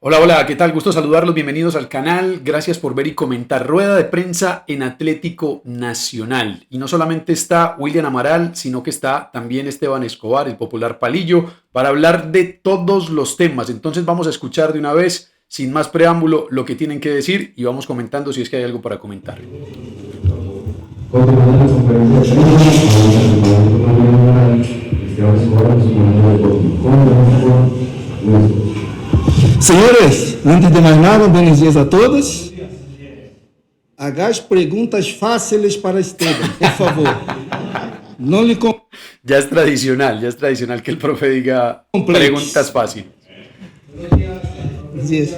Hola, hola, ¿qué tal? Gusto saludarlos, bienvenidos al canal, gracias por ver y comentar. Rueda de prensa en Atlético Nacional. Y no solamente está William Amaral, sino que está también Esteban Escobar, el popular Palillo, para hablar de todos los temas. Entonces vamos a escuchar de una vez, sin más preámbulo, lo que tienen que decir y vamos comentando si es que hay algo para comentar. Senhores, antes de mais nada, buenos dias a todos. Hagáis perguntas fáceis para Esteban, por favor. No lhe Ya es tradicional que el profe diga Complejos. preguntas fáciles. compliques.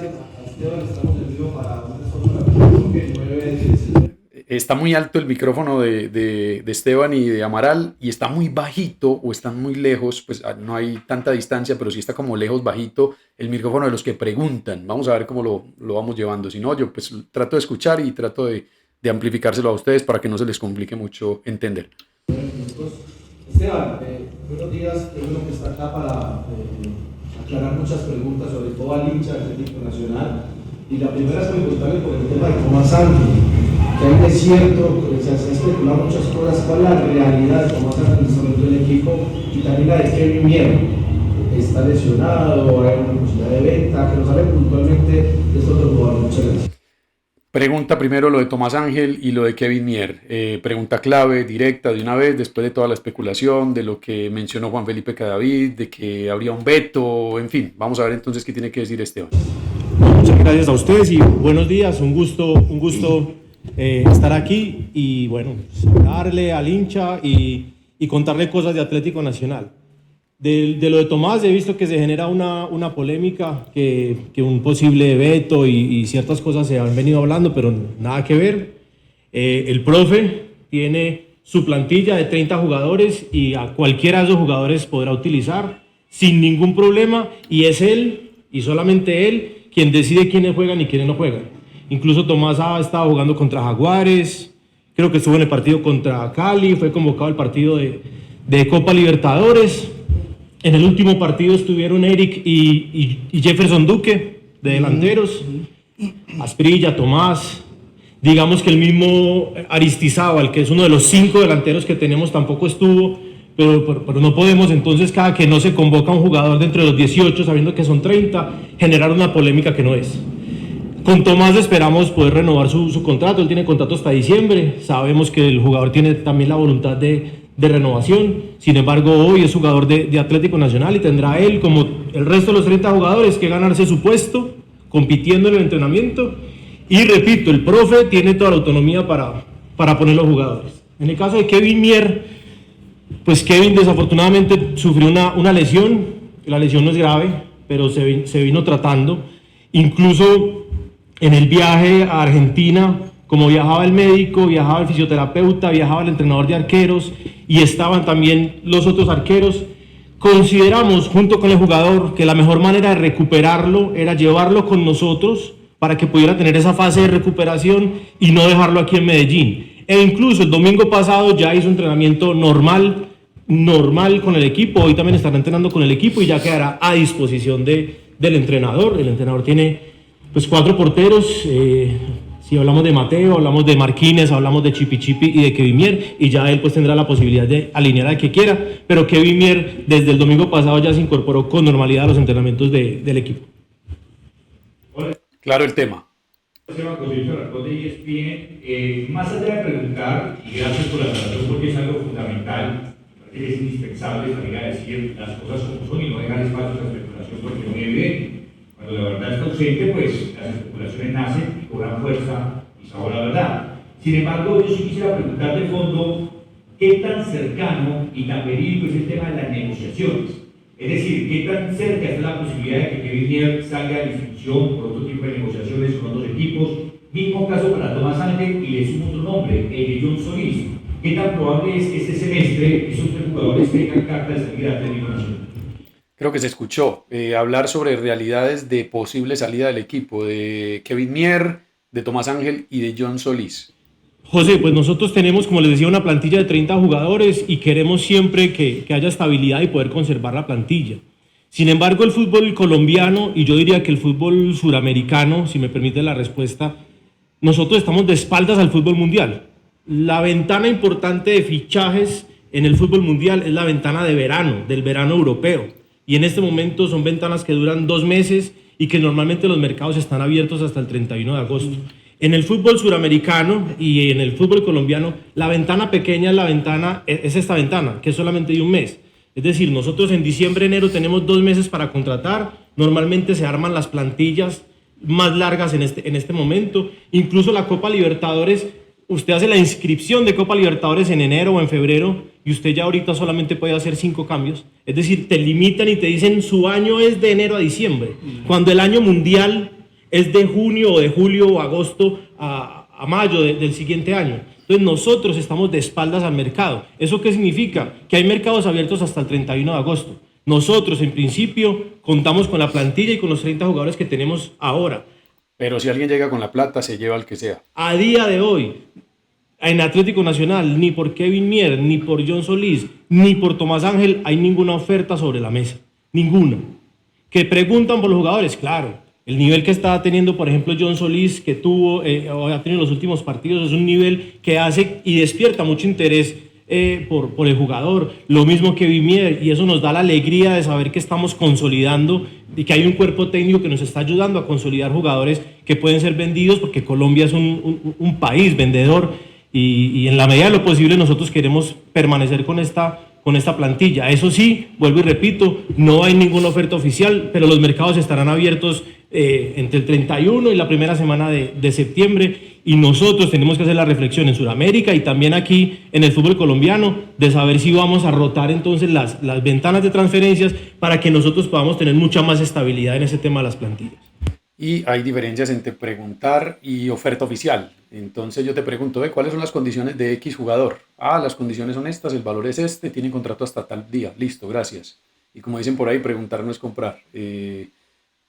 Está muy alto el micrófono de Esteban y de Amaral y está muy bajito o están muy lejos, pues no hay tanta distancia, pero sí está como lejos, bajito el micrófono de los que preguntan. Vamos a ver cómo lo vamos llevando. Si no, yo pues trato de escuchar y trato de amplificárselo a ustedes para que no se les complique mucho entender. Esteban, buenos días, qué bueno que está acá para aclarar muchas preguntas, sobre todo al hincha del Atlético Nacional. Y la primera es preguntarle por el tema de Tomás Ángel, que hay un desierto, se ha especulado muchas cosas, cuál es la realidad de Tomás Ángel en este momento del equipo y también la de Kevin Mier. ¿Está lesionado? ¿Hay una posibilidad de venta? Que nos hable puntualmente de estos dos jugadores. Muchas gracias. Pregunta primero lo de Tomás Ángel y lo de Kevin Mier. Pregunta clave, directa, de una vez, después de toda la especulación, de lo que mencionó Juan Felipe Cadavid, de que habría un veto, en fin. Vamos a ver entonces qué tiene que decir Esteban. Muchas gracias a ustedes y buenos días, un gusto estar aquí y bueno, hablarle al hincha y contarle cosas de Atlético Nacional. De lo de Tomás he visto que se genera una polémica, que un posible veto y ciertas cosas se han venido hablando, pero nada que ver. El profe tiene su plantilla de 30 jugadores y a cualquiera de esos jugadores podrá utilizar sin ningún problema y es él y solamente él quien decide quiénes juegan y quiénes no juegan. Incluso Tomás ha estado jugando contra Jaguares, creo que estuvo en el partido contra Cali, fue convocado al partido de Copa Libertadores. En el último partido estuvieron Eric y Jefferson Duque, de delanteros, Asprilla, Tomás. Digamos que el mismo Aristizábal, que es uno de los 5 delanteros que tenemos, tampoco estuvo, pero no podemos entonces, cada que no se convoca un jugador dentro de los 18, sabiendo que son 30, generar una polémica que no es. Con Tomás esperamos poder renovar su contrato, él tiene contrato hasta diciembre, sabemos que el jugador tiene también la voluntad de renovación, sin embargo hoy es jugador de Atlético Nacional y tendrá él, como el resto de los 30 jugadores, que ganarse su puesto, compitiendo en el entrenamiento, y repito, el profe tiene toda la autonomía para poner los jugadores. En el caso de Kevin Mier, pues Kevin desafortunadamente sufrió una lesión, la lesión no es grave, pero se vino tratando, incluso en el viaje a Argentina, como viajaba el médico, viajaba el fisioterapeuta, viajaba el entrenador de arqueros y estaban también los otros arqueros, consideramos junto con el jugador que la mejor manera de recuperarlo era llevarlo con nosotros para que pudiera tener esa fase de recuperación y no dejarlo aquí en Medellín. E incluso el domingo pasado ya hizo entrenamiento normal con el equipo, hoy también estará entrenando con el equipo y ya quedará a disposición del entrenador. El entrenador tiene pues 4 porteros, si hablamos de Mateo, hablamos de Marquínez, hablamos de Chipi y de Kevin Mier, y ya él pues tendrá la posibilidad de alinear al que quiera, pero Kevin Mier desde el domingo pasado ya se incorporó con normalidad a los entrenamientos del equipo. Claro el tema. Más allá de preguntar, y gracias por la aclaración porque es algo fundamental, es indispensable salir a decir las cosas como son y no dejar espacios a especulación porque no es evidente. Cuando la verdad está ausente, pues las especulaciones nacen y cobran fuerza y sabor a la verdad. Sin embargo, yo sí quisiera preguntar de fondo qué tan cercano y tan verídico es el tema de las negociaciones. Es decir, qué tan cerca está la posibilidad de que Kevin Mier salga de discusión por otro tipo de negociaciones con otros equipos. Mismo caso para Tomás Ángel y le sumo otro nombre, el de John Solís. ¿Qué tan probable es que este semestre esos 3 jugadores tengan carta de salida de Atlético Nacional? Creo que se escuchó hablar sobre realidades de posible salida del equipo, de Kevin Mier, de Tomás Ángel y de John Solís. José, pues nosotros tenemos, como les decía, una plantilla de 30 jugadores y queremos siempre que haya estabilidad y poder conservar la plantilla. Sin embargo, el fútbol colombiano, y yo diría que el fútbol suramericano, si me permite la respuesta, nosotros estamos de espaldas al fútbol mundial. La ventana importante de fichajes en el fútbol mundial es la ventana de verano, del verano europeo. Y en este momento son ventanas que duran 2 meses y que normalmente los mercados están abiertos hasta el 31 de agosto. En el fútbol suramericano y en el fútbol colombiano, la ventana pequeña es esta ventana, que es solamente de 1 mes. Es decir, nosotros en diciembre, enero tenemos 2 meses para contratar. Normalmente se arman las plantillas más largas en este momento. Incluso la Copa Libertadores, usted hace la inscripción de Copa Libertadores en enero o en febrero y usted ya ahorita solamente puede hacer 5 cambios. Es decir, te limitan y te dicen su año es de enero a diciembre, cuando el año mundial es de junio o de julio o agosto a mayo del siguiente año. Entonces nosotros estamos de espaldas al mercado. ¿Eso qué significa? Que hay mercados abiertos hasta el 31 de agosto. Nosotros en principio contamos con la plantilla y con los 30 jugadores que tenemos ahora. Pero si alguien llega con la plata, se lleva al que sea. A día de hoy, en Atlético Nacional, ni por Kevin Mier, ni por John Solís, ni por Tomás Ángel hay ninguna oferta sobre la mesa. Ninguna. ¿Que preguntan por los jugadores? Claro. El nivel que está teniendo, por ejemplo, John Solís, que tuvo o ha tenido en los últimos partidos, es un nivel que hace y despierta mucho interés por el jugador. Lo mismo que Vimier, y eso nos da la alegría de saber que estamos consolidando y que hay un cuerpo técnico que nos está ayudando a consolidar jugadores que pueden ser vendidos, porque Colombia es un país vendedor y en la medida de lo posible nosotros queremos permanecer con esta plantilla. Eso sí, vuelvo y repito, no hay ninguna oferta oficial, pero los mercados estarán abiertos entre el 31 y la primera semana de septiembre, y nosotros tenemos que hacer la reflexión en Sudamérica y también aquí en el fútbol colombiano de saber si vamos a rotar entonces las ventanas de transferencias para que nosotros podamos tener mucha más estabilidad en ese tema de las plantillas. Y hay diferencias entre preguntar y oferta oficial. Entonces yo te pregunto, ¿cuáles son las condiciones de X jugador? Las condiciones son estas, el valor es este, tiene contrato hasta tal día, listo, gracias. Y como dicen por ahí, preguntar no es comprar.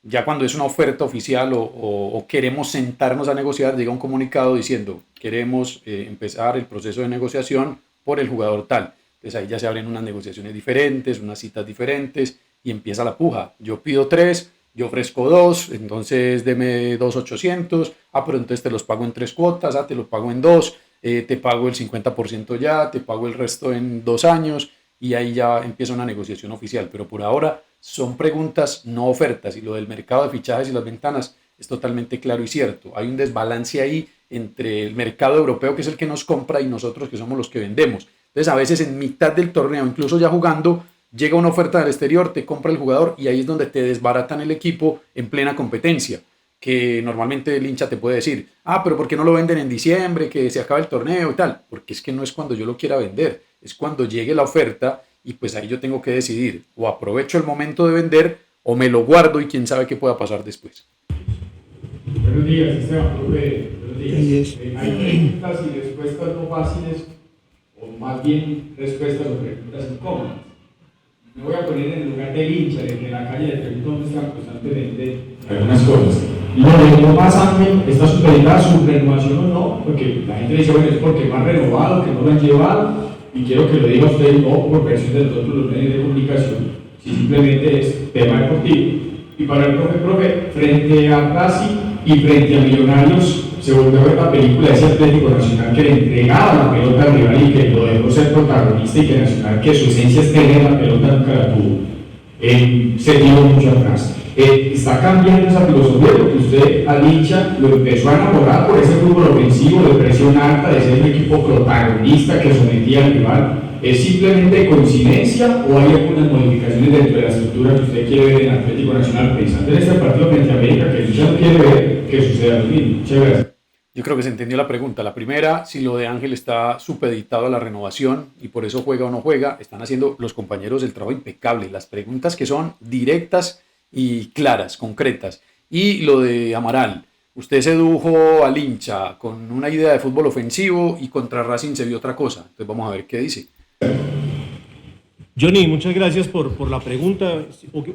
Ya cuando es una oferta oficial o queremos sentarnos a negociar, llega un comunicado diciendo, queremos empezar el proceso de negociación por el jugador tal. Entonces ahí ya se abren unas negociaciones diferentes, unas citas diferentes y empieza la puja. Yo pido 3, yo ofrezco 2, entonces deme 2.800, pero entonces te los pago en 3 cuotas, te los pago en 2, te pago el 50% ya, te pago el resto en 2 años, y ahí ya empieza una negociación oficial. Pero por ahora son preguntas, no ofertas, y lo del mercado de fichajes y las ventanas es totalmente claro y cierto. Hay un desbalance ahí entre el mercado europeo, que es el que nos compra, y nosotros, que somos los que vendemos. Entonces a veces en mitad del torneo, incluso ya jugando, llega una oferta del exterior, te compra el jugador y ahí es donde te desbaratan el equipo en plena competencia, que normalmente el hincha te puede decir, pero ¿por qué no lo venden en diciembre, que se acaba el torneo y tal? Porque es que no es cuando yo lo quiera vender, es cuando llegue la oferta y pues ahí yo tengo que decidir, o aprovecho el momento de vender o me lo guardo y quién sabe qué pueda pasar después. Buenos días, Esteban. Buenos días. Yes. Hay preguntas y respuestas no fáciles, o más bien respuestas o preguntas incómodas. Me voy a poner en el lugar del hincha, de que en la calle le pregunto constantemente algunas cosas. Lo de Tomás Ángel, ¿está supeditada su renovación o no? Porque la gente dice, bueno, es porque no han renovado, que no lo han llevado, y quiero que lo diga usted, no por versión de todos los medios de comunicación, si simplemente es tema deportivo. Y para el profe, frente a Racing y frente a Millonarios, se volvió a ver la película de ese Atlético Nacional que le entregaba la pelota al rival y que lo dejó ser protagonista, y que Nacional, que su esencia es tener la pelota, nunca la tuvo. Se dio mucho atrás. Está cambiando esa filosofía, porque usted al hincha lo empezó a enamorar por ese fútbol ofensivo de presión alta, de ser un equipo protagonista que sometía al rival. ¿Es simplemente coincidencia o hay algunas modificaciones dentro de la estructura que usted quiere ver en Atlético Nacional, pensando en este partido frente a América, que el hincha no quiere ver que suceda lo mismo? Muchas gracias. Yo creo que se entendió la pregunta. La primera, si lo de Ángel está supeditado a la renovación y por eso juega o no juega. Están haciendo los compañeros el trabajo impecable. Las preguntas que son directas y claras, concretas. Y lo de Amaral. Usted sedujo al hincha con una idea de fútbol ofensivo y contra Racing se vio otra cosa. Entonces vamos a ver qué dice. Johnny, muchas gracias por la pregunta.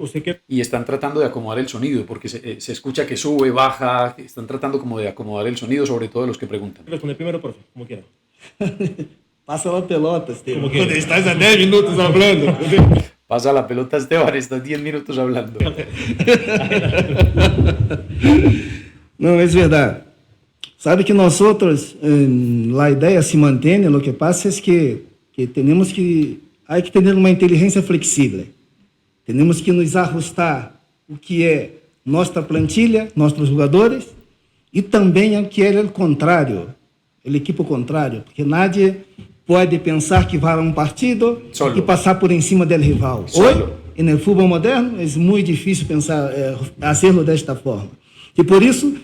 ¿Usted qué? Y están tratando de acomodar el sonido, porque se escucha que sube, baja, están tratando como de acomodar el sonido, sobre todo los que preguntan. Responder primero, profe, como quiera. Passa la pelota, Esteban. Como que estás a 10 minutos hablando. Pasa la pelota, Esteban, estás 10 minutos hablando. Não, é verdade. Sabe que nós outros, a ideia se mantém, o que passa é que temos que, há que ter uma inteligência flexível. Temos que nos ajustar o que é nossa plantilha, nossos jogadores, e também o que é o contrário, o equipo contrário, porque nadie pode pensar que vai a um partido Solo. e passar por em cima do rival. Solo. Hoje, no futebol moderno, é muito difícil pensar, fazê-lo desta forma. E por isso,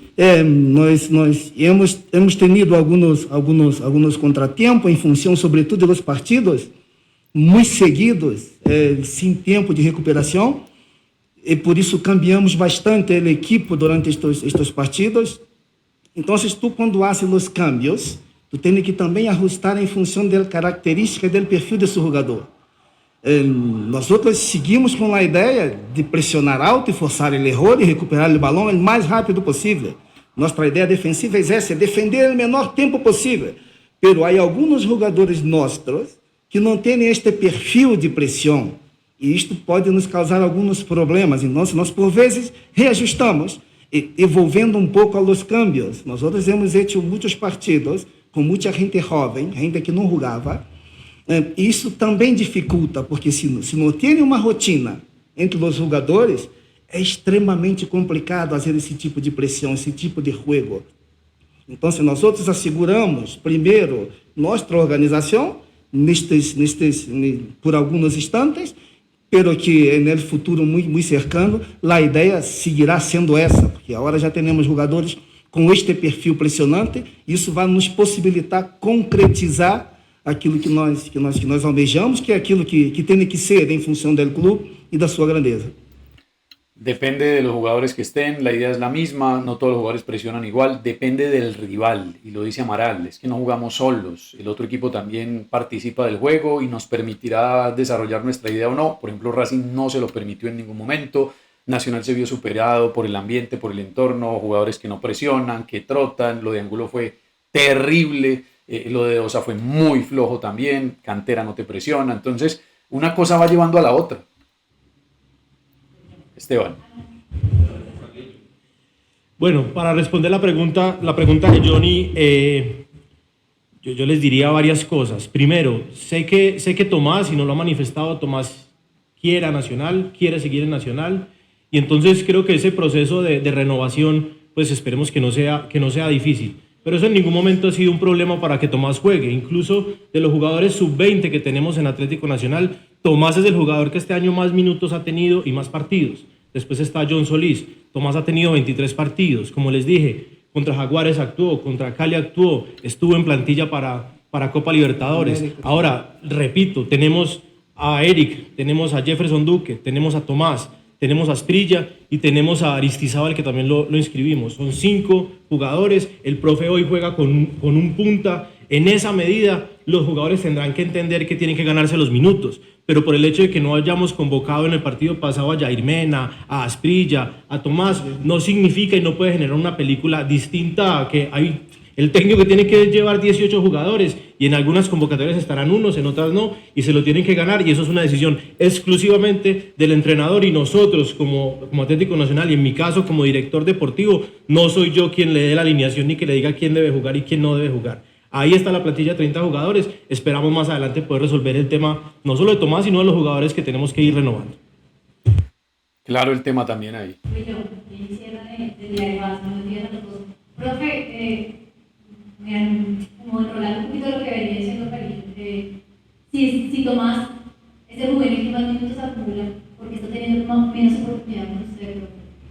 nós hemos tenido alguns contratempos em função, sobretudo, dos partidos muito seguidos, sem tempo de recuperação, e por isso cambiamos bastante a equipe durante estes partidos. Então, tu, quando haces os cambios, tu tens que também ajustar em função da característica do perfil desse jogador. Nós outros seguimos com a ideia de pressionar alto e forçar o erro e recuperar o balão o mais rápido possível. Nossa ideia defensiva é essa, defender o menor tempo possível. Mas há alguns jogadores nossos que não têm este perfil de pressão, e isto pode nos causar alguns problemas. Então, nós por vezes reajustamos, evolvendo um pouco aos cambios. Nós outros hemos feito muitos partidos com muita gente jovem, gente que não jogava. Isso também dificulta, porque se não tem uma rotina entre os jogadores, é extremamente complicado fazer esse tipo de pressão, esse tipo de jogo. Então, se nós outros asseguramos, primeiro, nossa organização, por alguns instantes, pero que no futuro muito cercano, a ideia seguirá sendo essa, porque agora já temos jogadores com este perfil pressionante, isso vai nos possibilitar concretizar aquilo que nós almejamos, que é aquilo que tem que ser em função do clube e da sua grandeza. Depende de los jugadores que estén, la idea es la misma, no todos los jugadores presionan igual, depende del rival, y lo dice Amaral, es que no jugamos solos, el otro equipo también participa del juego y nos permitirá desarrollar nuestra idea o no. Por ejemplo, Racing no se lo permitió en ningún momento, Nacional se vio superado por el ambiente, por el entorno, jugadores que no presionan, que trotan, lo de Angulo fue terrible, lo de Osa fue muy flojo también, Cantera no te presiona, entonces una cosa va llevando a la otra. Esteban. Bueno, para responder la pregunta de Johnny, yo les diría varias cosas. Primero, sé que Tomás, y no lo ha manifestado, Tomás quiere a Nacional, quiere seguir en Nacional, y entonces creo que ese proceso de renovación, pues esperemos que no sea difícil. Pero eso en ningún momento ha sido un problema para que Tomás juegue. Incluso de los jugadores sub-20 que tenemos en Atlético Nacional, Tomás es el jugador que este año más minutos ha tenido y más partidos. Después está John Solís. Tomás ha tenido 23 partidos. Como les dije, contra Jaguares actuó, contra Cali actuó, estuvo en plantilla para Copa Libertadores. Ahora, repito, tenemos a Eric, tenemos a Jefferson Duque, tenemos a Tomás, tenemos a Asprilla y tenemos a Aristizábal, que también lo inscribimos. Son 5 jugadores. El profe hoy juega con un punta. En esa medida, los jugadores tendrán que entender que tienen que ganarse los minutos. Pero por el hecho de que no hayamos convocado en el partido pasado a Jair Mena, a Asprilla, a Tomás, no significa y no puede generar una película distinta a que hay el técnico que tiene que llevar 18 jugadores y en algunas convocatorias estarán unos, en otras no, y se lo tienen que ganar, y eso es una decisión exclusivamente del entrenador, y nosotros como Atlético Nacional, y en mi caso como director deportivo, no soy yo quien le dé la alineación ni que le diga quién debe jugar y quién no debe jugar. Ahí está la plantilla de 30 jugadores, esperamos más adelante poder resolver el tema, no solo de Tomás, sino de los jugadores que tenemos que ir renovando. Claro, el tema también ahí. Yo quisiera de Diario Base, buenos días a todos. Profe, como enrolando un poquito lo que venía diciendo Cali, si Tomás es el juvenil que más minutos acumula, porque está teniendo menos oportunidad con usted,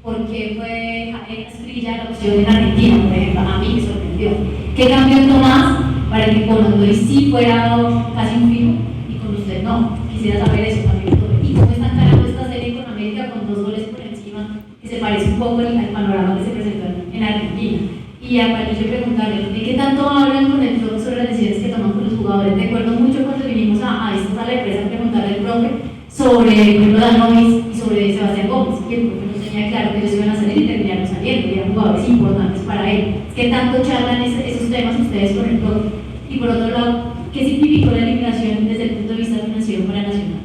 porque fue Asprilla la opción en Argentina, por ejemplo, a mí me sorprendió. ¿Qué cambió en Tomás para que con los dos sí fuera casi un fijo y con usted no? Quisiera saber eso también. ¿Y cómo está encarando esta serie con América con 2 goles por encima, que se parece un poco al panorama que se presentó en Argentina? Y a Palillo preguntarle, ¿de qué tanto hablan con el club sobre las decisiones que toman con los jugadores? Recuerdo mucho cuando vinimos a esta sala de prensa a preguntarle al profe sobre Bruno Danovis y sobre Sebastián Gómez, y el profe nos tenía claro que ellos iban a salir y terminaron saliendo, y eran jugadores importantes para él. ¿Qué tanto charlan esos temas ustedes con el profe? Y por otro lado, ¿qué significó la eliminación desde el punto de vista financiero para Nacional?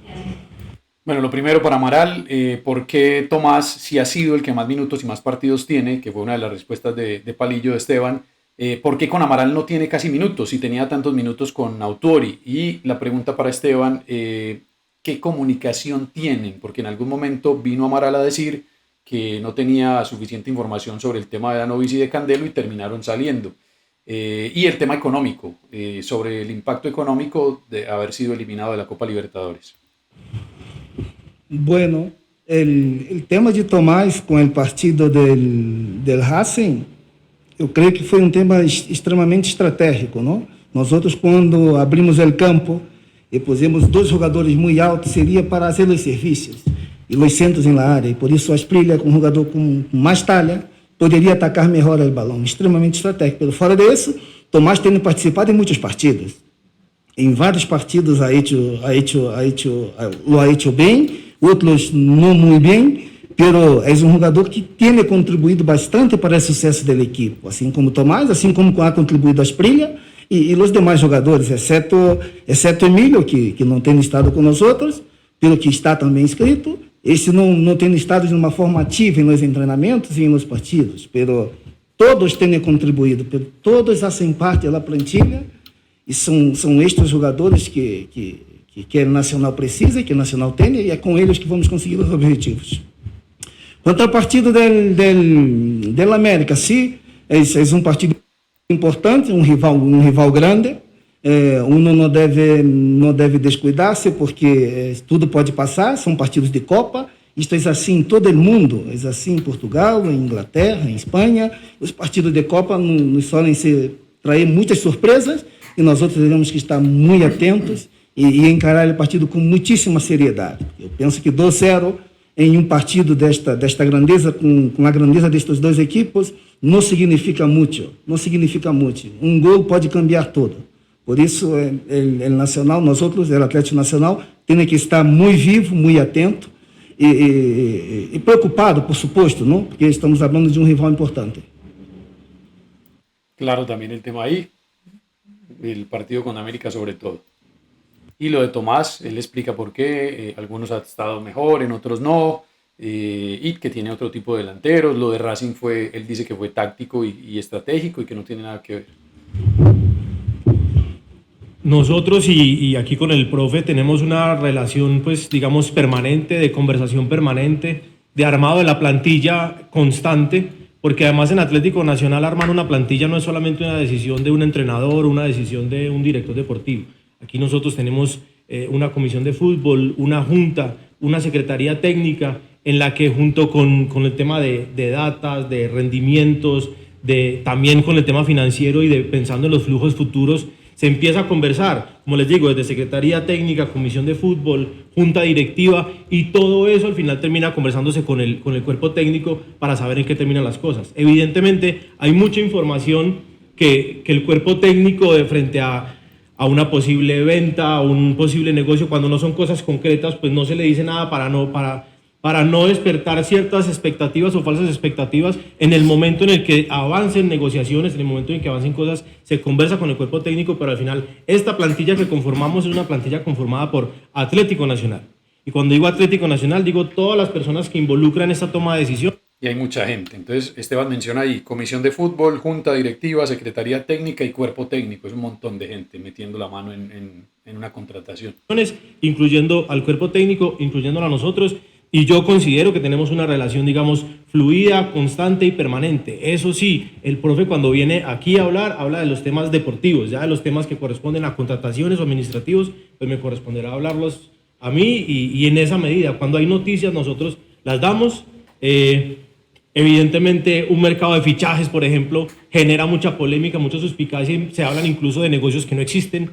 Gracias. Bueno, lo primero para Amaral, ¿por qué Tomás, si ha sido el que más minutos y más partidos tiene, que fue una de las respuestas de Palillo de Esteban, ¿por qué con Amaral no tiene casi minutos si tenía tantos minutos con Autuori? Y la pregunta para Esteban, ¿qué comunicación tienen? Porque en algún momento vino Amaral a decir que no tenía suficiente información sobre el tema de Danovic y de Candelo y terminaron saliendo. Y el tema económico, sobre el impacto económico de haber sido eliminado de la Copa Libertadores. Bueno, el tema de Tomás com o partido del Racing, eu creio que foi um tema extremamente estratégico, não? Nós outros, quando abrimos o campo e pusemos dois jogadores muito altos, seria para fazer os serviços e os centros na área, e por isso a Asprilla, com um jogador com mais talha, poderia atacar melhor o balão, extremamente estratégico. Pero fora disso, Tomás tem participado em muitos partidos. Em vários partidos lo ha hecho bem, outros não muito bem, pero é um jogador que tem contribuído bastante para o sucesso da equipe, assim como Tomás, assim como ha contribuído a Asprilla e os demais jogadores, exceto Emílio, que não tem estado com nós outros, pelo que está também inscrito. Esse não tem estado de uma forma ativa nos treinamentos e nos partidos, pero todos têm contribuído, todos fazem parte da plantilha e são estes jogadores que o Nacional precisa, que o Nacional tem, e é com eles que vamos conseguir os objetivos. Quanto ao partido del América, sim, é um partido importante, um rival grande. Uno não deve descuidar-se, porque tudo pode passar, são partidos de Copa. Isto é assim em todo o mundo, é assim em Portugal, em Inglaterra, em Espanha. Os partidos de Copa nos solem trazer muitas surpresas e nós outros temos que estar muito atentos e encarar o partido com muitíssima seriedade. Eu penso que 2-0 em um partido desta grandeza, com a grandeza destas duas equipes, não significa muito. Um gol pode cambiar tudo. Por isso, o Nacional, nós outros, o Atlético Nacional, tem que estar muito vivo, muito atento e preocupado, por suposto, não? Porque estamos falando de um rival importante. Claro, también el tema ahí, el partido con América sobre todo. Y lo de Tomás, él explica por qué, algunos han estado mejor, en otros no, y que tiene otro tipo de delanteros. Lo de Racing él dice que fue táctico y estratégico y que no tiene nada que ver. Nosotros y aquí con el profe tenemos una relación, pues digamos, permanente, de conversación permanente, de armado de la plantilla constante, porque además en Atlético Nacional armar una plantilla no es solamente una decisión de un entrenador, una decisión de un director deportivo. Aquí nosotros tenemos una comisión de fútbol, una junta, una secretaría técnica en la que junto con el tema de datas, de rendimientos, también con el tema financiero y pensando en los flujos futuros, se empieza a conversar, como les digo, desde Secretaría Técnica, Comisión de Fútbol, Junta Directiva, y todo eso al final termina conversándose con el cuerpo técnico para saber en qué terminan las cosas. Evidentemente hay mucha información que el cuerpo técnico de frente a una posible venta, a un posible negocio, cuando no son cosas concretas, pues no se le dice nada para no despertar ciertas expectativas o falsas expectativas. En el momento en el que avancen negociaciones, en el momento en que avancen cosas, se conversa con el cuerpo técnico, pero al final esta plantilla que conformamos es una plantilla conformada por Atlético Nacional. Y cuando digo Atlético Nacional, digo todas las personas que involucran esta toma de decisión. Y hay mucha gente. Entonces, Esteban menciona ahí comisión de fútbol, junta directiva, secretaría técnica y cuerpo técnico. Es un montón de gente metiendo la mano en una contratación. Incluyendo al cuerpo técnico, incluyéndolo a nosotros. Y yo considero que tenemos una relación, digamos, fluida, constante y permanente. Eso sí, el profe cuando viene aquí a hablar, habla de los temas deportivos, ya de los temas que corresponden a contrataciones o administrativos, pues me corresponderá hablarlos a mí y en esa medida. Cuando hay noticias nosotros las damos. Evidentemente un mercado de fichajes, por ejemplo, genera mucha polémica, mucha suspicacia y se hablan incluso de negocios que no existen.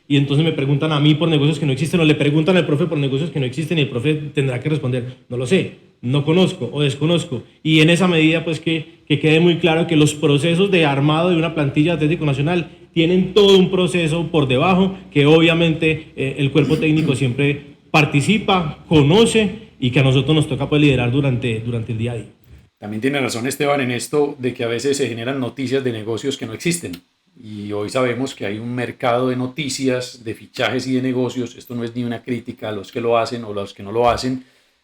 Y entonces me preguntan a mí por negocios que no existen o le preguntan al profe por negocios que no existen y el profe tendrá que responder, no lo sé, no conozco o desconozco. Y en esa medida pues que quede muy claro que los procesos de armado de una plantilla de Atlético Nacional tienen todo un proceso por debajo que obviamente el cuerpo técnico siempre participa, conoce y que a nosotros nos toca pues liderar durante el día a día. También tiene razón Esteban en esto de que a veces se generan noticias de negocios que no existen. Y hoy sabemos que hay un mercado de noticias, de fichajes y de negocios. Esto no es ni una crítica a los que lo hacen o a los que no lo hacen,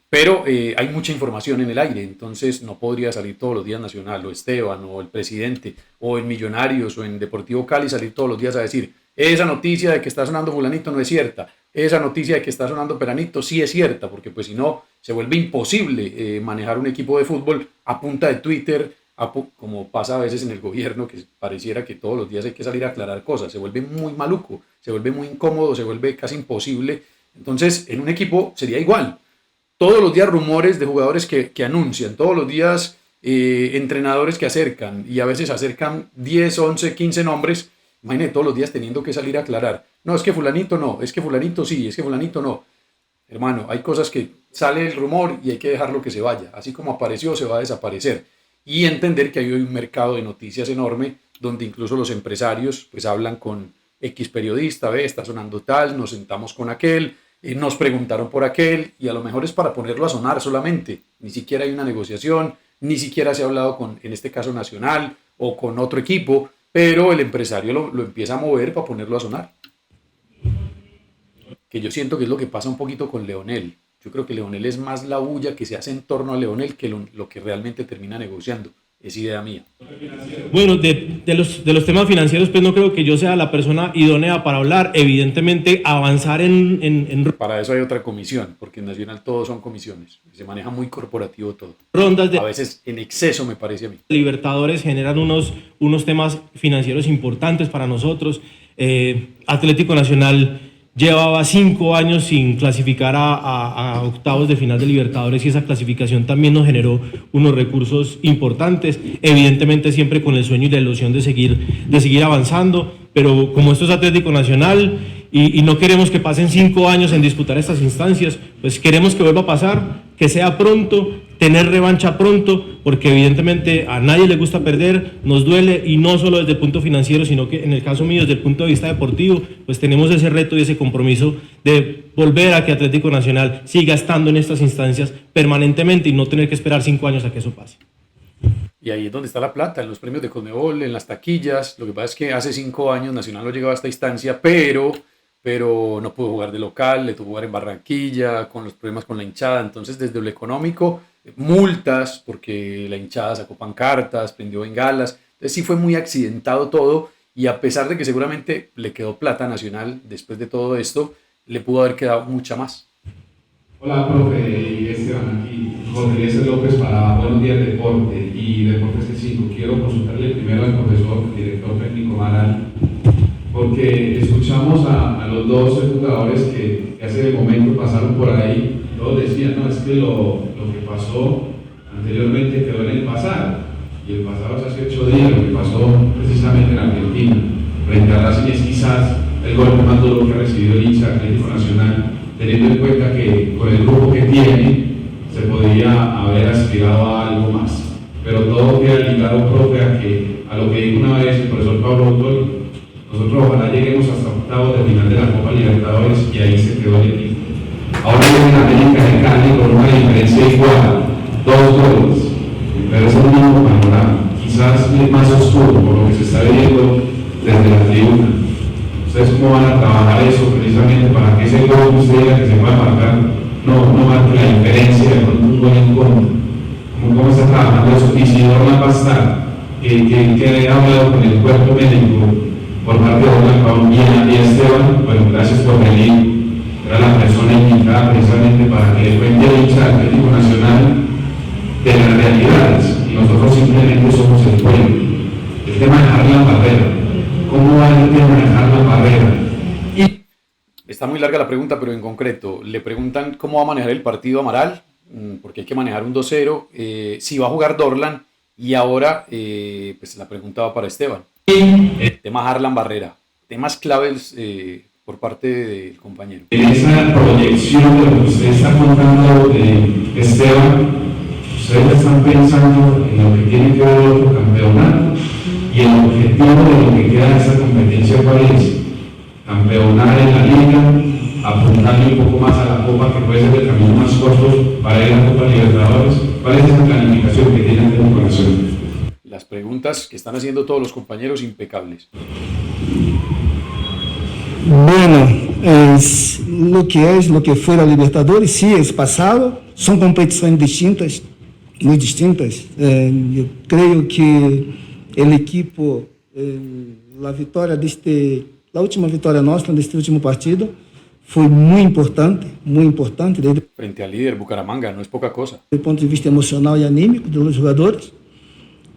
pero hay mucha información en el aire, entonces no podría salir todos los días Nacional o Esteban o el presidente o en Millonarios o en Deportivo Cali salir todos los días a decir esa noticia de que está sonando fulanito no es cierta, esa noticia de que está sonando peranito sí es cierta, porque pues si no se vuelve imposible manejar un equipo de fútbol a punta de Twitter, como pasa a veces en el gobierno, que pareciera que todos los días hay que salir a aclarar cosas, se vuelve muy maluco, se vuelve muy incómodo, se vuelve casi imposible. Entonces en un equipo sería igual. Todos los días rumores de jugadores que anuncian, todos los días entrenadores que acercan y a veces acercan 10, 11, 15 nombres. Imagínate todos los días teniendo que salir a aclarar. No, es que fulanito no, es que fulanito sí, es que fulanito no. Hermano, hay cosas que sale el rumor y hay que dejarlo que se vaya. Así como apareció, se va a desaparecer. Y entender que hay hoy un mercado de noticias enorme donde incluso los empresarios pues hablan con X periodista, ve, está sonando tal, nos sentamos con aquel, nos preguntaron por aquel y a lo mejor es para ponerlo a sonar solamente. Ni siquiera hay una negociación, ni siquiera se ha hablado con, en este caso, Nacional o con otro equipo, pero el empresario lo empieza a mover para ponerlo a sonar. Que yo siento que es lo que pasa un poquito con Leonel. Yo creo que Leonel es más la bulla que se hace en torno a Leonel que lo que realmente termina negociando. Es idea mía. Bueno, de los temas financieros, pues no creo que yo sea la persona idónea para hablar. Evidentemente, avanzar en Para eso hay otra comisión, porque en Nacional todos son comisiones. Se maneja muy corporativo todo. rondas de A veces en exceso, me parece a mí. Libertadores generan unos temas financieros importantes para nosotros. Atlético Nacional llevaba 5 años sin clasificar a octavos de final de Libertadores y esa clasificación también nos generó unos recursos importantes, evidentemente siempre con el sueño y la ilusión de seguir avanzando, pero como esto es Atlético Nacional y no queremos que pasen 5 años en disputar estas instancias, pues queremos que vuelva a pasar, que sea pronto, tener revancha pronto, porque evidentemente a nadie le gusta perder, nos duele, y no solo desde el punto financiero, sino que en el caso mío, desde el punto de vista deportivo, pues tenemos ese reto y ese compromiso de volver a que Atlético Nacional siga estando en estas instancias permanentemente y no tener que esperar 5 años a que eso pase. Y ahí es donde está la plata, en los premios de Conmebol, en las taquillas. Lo que pasa es que hace 5 años Nacional no llegaba a esta instancia, pero no pudo jugar de local, le tuvo que jugar en Barranquilla, con los problemas con la hinchada. Entonces, desde lo económico, multas, porque la hinchada sacó pancartas, prendió bengalas. Entonces, sí fue muy accidentado todo. Y a pesar de que seguramente le quedó plata a Nacional después de todo esto, le pudo haber quedado mucha más. Hola, profe, y Esteban, aquí Jorge Eliezer López para Buenos Días Deporte y Deportes C5. Quiero consultarle primero al profesor, el director técnico Amaral, porque escuchamos a los dos jugadores que hace momento pasaron por ahí, todos decían, no, es que lo que pasó anteriormente quedó en el pasado, y el pasado es hace 8 días, lo que pasó precisamente en Argentina, frente a Racing es quizás el golpe más duro que ha recibido el hincha Atlético Nacional, teniendo en cuenta que con el grupo que tiene se podría haber aspirado a algo más. Pero todo queda ligado, profe, a lo que dijo una vez el profesor Pablo Autor. Nosotros ojalá lleguemos hasta octavos de final de la Copa Libertadores y ahí se quedó el equipo. Ahora viene América de Cali con una diferencia igual, 2 goles, pero es el mismo panorama, quizás más oscuro por lo que se está viendo desde la tribuna. ¿Ustedes cómo van a trabajar eso precisamente para que ese gol que usted diga que se pueda marcar no marque la diferencia de un gol en contra? ¿Cómo está trabajando eso? Y si Dorlan va a estar, que ha hablado con el cuerpo médico por parte de Dorlan Pavón y Esteban, bueno, gracias por venir. Era la persona indicada precisamente para que cuente el hincha Atlético Nacional de las realidades y nosotros simplemente somos el pueblo. El tema de dejar la barrera. ¿Cómo va el tema de dejar la barrera? Está muy larga la pregunta, pero en concreto, le preguntan cómo va a manejar el partido Amaral, porque hay que manejar un 2-0, si va a jugar Dorlan, y ahora pues la pregunta va para Esteban. El tema Harlan Barrera, temas claves por parte del compañero. En esa proyección de lo que usted está contando, Esteban, ustedes están pensando en lo que tiene que ver el otro campeonato y el objetivo de lo que queda de esa competencia, ¿cuál es? Campeonar en la liga, apuntarle un poco más a la Copa, que puede ser el camino más corto para ir a la Copa Libertadores. ¿Cuál es esa planificación que tiene el Atlético Nacional? Las preguntas que están haciendo todos los compañeros impecables. Bueno, lo que fue la Libertadores, sí, es pasado, son competiciones distintas, muy distintas. Yo creo que el equipo, la última victoria nuestra de este último partido fue muy importante desde Frente al líder Bucaramanga, no es poca cosa. el punto de vista emocional y anímico de los jugadores.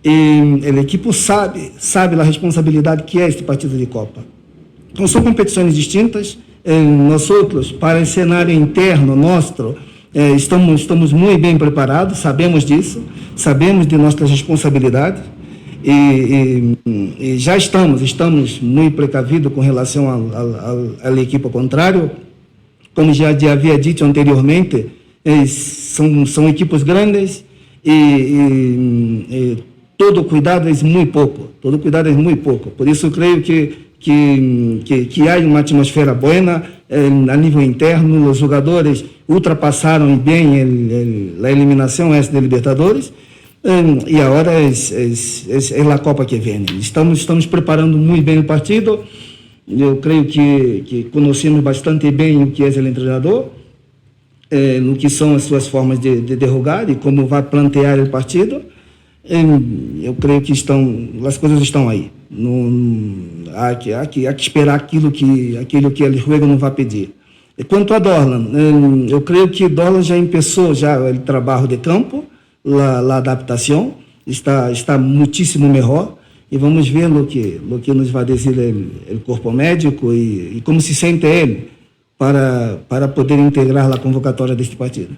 Y el equipo sabe la responsabilidad que es este partido de Copa. Então, são competições distintas. Nós, para o cenário interno nosso, estamos muito bem preparados, sabemos disso, sabemos de nossas responsabilidades e já estamos muito precavidos com relação à equipe contrária. Como já havia dito anteriormente, são equipes grandes e todo cuidado é muito pouco. Por isso, creio que há uma atmosfera boa a nível interno. Os jogadores ultrapassaram bem a eliminação de Libertadores e agora é a Copa que vem. Estamos preparando muito bem o partido. Eu creio que conhecemos bastante bem o que é o treinador, no que são as suas formas de jogar e como vai plantear o partido. Eu creio que as coisas estão aí. Não, há que esperar aquilo que ele joga não vai pedir. E quanto a Dorlan, eu creio que Dorlan já começou o trabalho de campo, a adaptação está muitíssimo melhor e vamos ver o que nos vai dizer o corpo médico e como se sente ele para poder integrar a convocatória deste partido.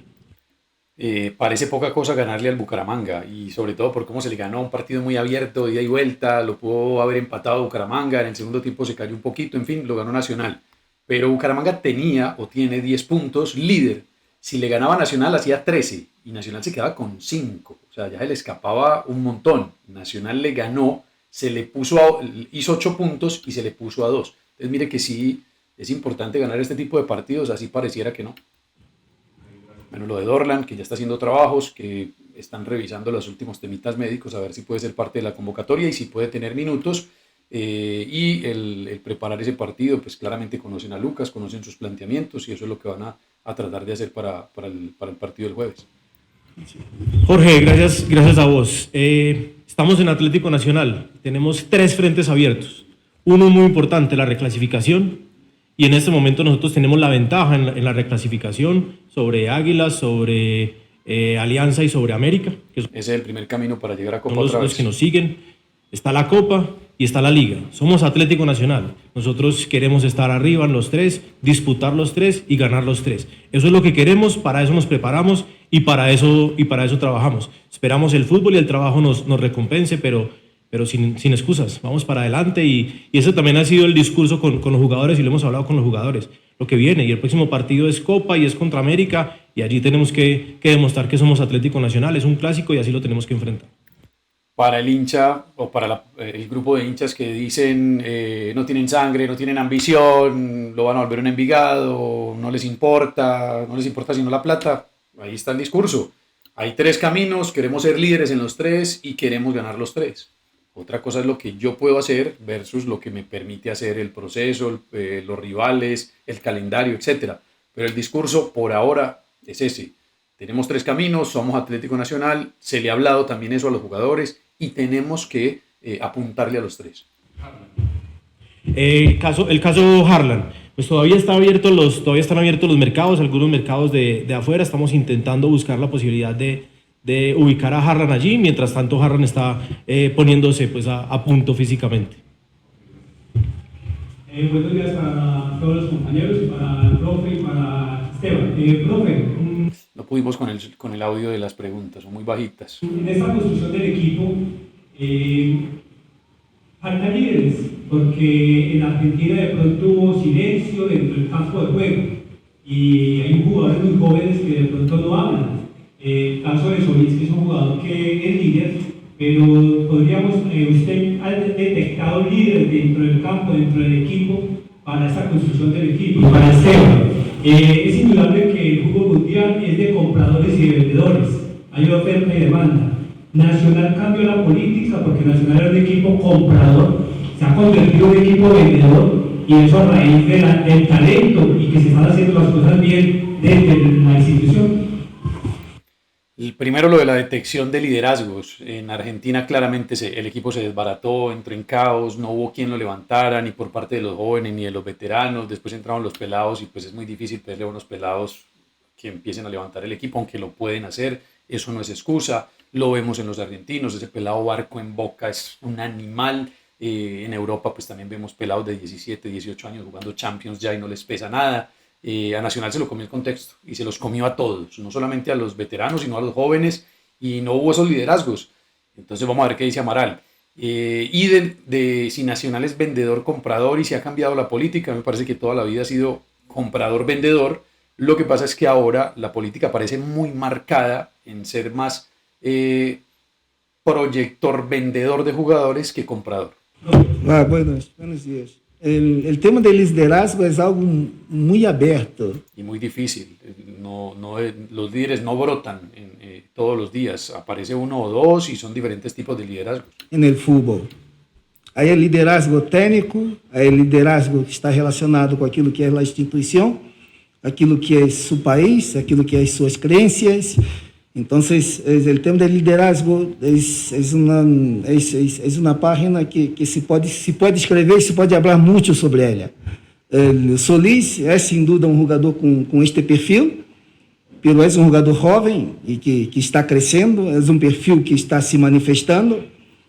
Parece poca cosa ganarle al Bucaramanga y sobre todo por cómo se le ganó un partido muy abierto, de ida y vuelta, lo pudo haber empatado Bucaramanga, en el segundo tiempo se cayó un poquito, en fin, lo ganó Nacional. Pero Bucaramanga tenía o tiene 10 puntos, líder. Si le ganaba Nacional hacía 13 y Nacional se quedaba con 5, o sea, ya se le escapaba un montón. Nacional le ganó, hizo 8 puntos y se le puso a 2. Entonces mire que sí, es importante ganar este tipo de partidos, así pareciera que no. Bueno, lo de Dorlan, que ya está haciendo trabajos, que están revisando los últimos temitas médicos, a ver si puede ser parte de la convocatoria y si puede tener minutos. Y el preparar ese partido, pues claramente conocen a Lucas, conocen sus planteamientos y eso es lo que van a tratar de hacer para el partido del jueves. Jorge, gracias a vos. Estamos en Atlético Nacional, tenemos 3 frentes abiertos. Uno muy importante, la reclasificación. Y en este momento nosotros tenemos la ventaja en la reclasificación sobre Águilas, sobre Alianza y sobre América. Que Ese es el primer camino para llegar a Copa son otra vez. los que nos siguen. Está la Copa y está la Liga. Somos Atlético Nacional. Nosotros queremos estar arriba en los 3, disputar los 3 y ganar los 3. Eso es lo que queremos, para eso nos preparamos y para eso trabajamos. Esperamos el fútbol y el trabajo nos recompense, pero sin excusas, vamos para adelante y eso también ha sido el discurso con los jugadores y lo hemos hablado con los jugadores, lo que viene, y el próximo partido es Copa y es contra América y allí tenemos que demostrar que somos Atlético Nacional, es un clásico y así lo tenemos que enfrentar. Para el hincha o para el grupo de hinchas que dicen no tienen sangre, no tienen ambición, lo van a volver un Envigado, no les importa sino la plata, ahí está el discurso. Hay 3 caminos, queremos ser líderes en los 3 y queremos ganar los 3. Otra cosa es lo que yo puedo hacer versus lo que me permite hacer el proceso, los rivales, el calendario, etc. Pero el discurso por ahora es ese. Tenemos 3 caminos, somos Atlético Nacional, se le ha hablado también eso a los jugadores y tenemos que apuntarle a los 3. El caso Harlan, pues todavía están abiertos los mercados, algunos mercados de afuera. Estamos intentando buscar la posibilidad de ubicar a Harlan allí, mientras tanto Harlan está poniéndose pues a punto físicamente. Buenos días para todos los compañeros, para el profe y para Esteban. Profe, No pudimos con el audio de las preguntas, son muy bajitas. en esta construcción del equipo falta líderes, porque en Argentina de pronto hubo silencio dentro del campo de juego y hay jugadores muy jóvenes que de pronto no hablan. El caso de Solís, que es un jugador que es líder, pero podríamos, usted ha detectado líderes dentro del campo, dentro del equipo, para esta construcción del equipo. Y para Esteban, es indudable que el fútbol mundial es de compradores y de vendedores, hay oferta y demanda. Nacional cambió la política porque Nacional era un equipo comprador, se ha convertido en un equipo vendedor, y eso a raíz del talento y que se están haciendo las cosas bien desde la institución. El primero, lo de la detección de liderazgos. En Argentina claramente el equipo se desbarató, entró en caos, no hubo quien lo levantara, ni por parte de los jóvenes ni de los veteranos. Después entraron los pelados y pues es muy difícil pedirle a unos pelados que empiecen a levantar el equipo, aunque lo pueden hacer. Eso no es excusa. Lo vemos en los argentinos, ese pelado Barco en Boca es un animal. En Europa pues también vemos pelados de 17, 18 años jugando Champions ya y no les pesa nada. A Nacional se lo comió el contexto y se los comió a todos, no solamente a los veteranos, sino a los jóvenes, y no hubo esos liderazgos. Entonces vamos a ver qué dice Amaral. Y de si Nacional es vendedor-comprador y si ha cambiado la política, me parece que toda la vida ha sido comprador-vendedor. Lo que pasa es que ahora la política parece muy marcada en ser más proyector-vendedor de jugadores que comprador. Buenos días. El tema del liderazgo es algo muy abierto. Y muy difícil. Los líderes no brotan todos los días. Aparece uno o dos y son diferentes tipos de liderazgo. En el fútbol. Hay el liderazgo técnico, hay el liderazgo que está relacionado con aquilo que es la institución, aquilo que es su país, aquilo que es sus creencias. Entonces, el tema del liderazgo es una página que se puede escrever, se puede hablar mucho sobre ella. El Solís es sin duda un jugador con este perfil, pero es un jugador joven y que está creciendo, es un perfil que está se manifestando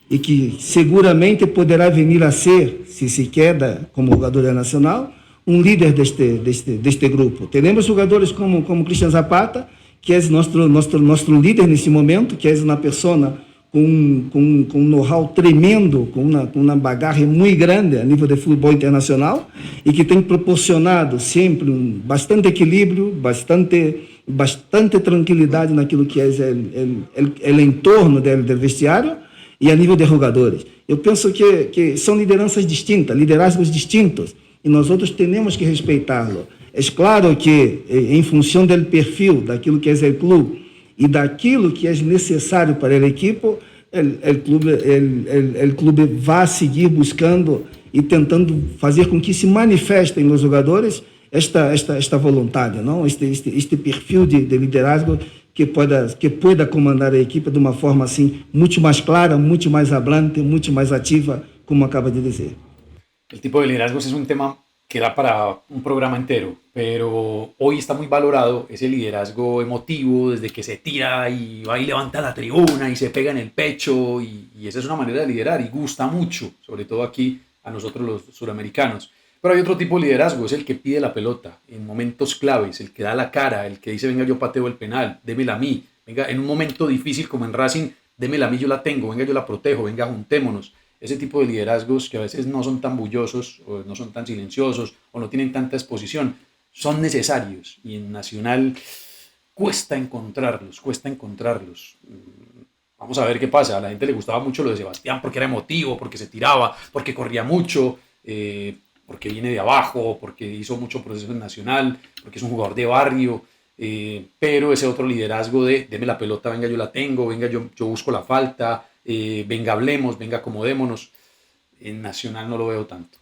y que seguramente poderá venir a ser, si se queda como jugador nacional, un líder deste grupo. Temos jogadores como Cristian Zapata, que é nosso líder nesse momento, que é uma pessoa com um know-how tremendo, com uma bagagem muito grande a nível de futebol internacional e que tem proporcionado sempre bastante equilíbrio, bastante tranquilidade naquilo que é o entorno do vestiário e a nível de jogadores. Eu penso que são lideranças distintas, liderazgos distintos, e nós outros temos que respeitá-lo. É claro que, em função do perfil, daquilo que é o clube e daquilo que é necessário para o equipo, o clube vai seguir buscando e tentando fazer com que se manifestem nos jogadores esta vontade, não? Este perfil de liderazgo que pueda comandar a equipe de uma forma assim muito mais clara, muito mais hablante, muito mais ativa, como acaba de dizer. El tipo de liderazgos es un tema que da para un programa entero, pero hoy está muy valorado ese liderazgo emotivo, desde que se tira y va y levanta la tribuna y se pega en el pecho, y esa es una manera de liderar y gusta mucho, sobre todo aquí a nosotros los suramericanos. Pero hay otro tipo de liderazgo, es el que pide la pelota en momentos claves, el que da la cara, el que dice venga yo pateo el penal, démela a mí, venga en un momento difícil como en Racing, démela a mí, yo la tengo, venga yo la protejo, venga juntémonos. Ese tipo de liderazgos que a veces no son tan bullosos o no son tan silenciosos o no tienen tanta exposición, son necesarios, y en Nacional cuesta encontrarlos. Vamos a ver qué pasa. A la gente le gustaba mucho lo de Sebastián porque era emotivo, porque se tiraba, porque corría mucho, porque viene de abajo, porque hizo mucho proceso en Nacional, porque es un jugador de barrio, pero ese otro liderazgo de deme la pelota, venga yo la tengo, venga yo busco la falta, venga hablemos, venga acomodémonos, en Nacional no lo veo tanto.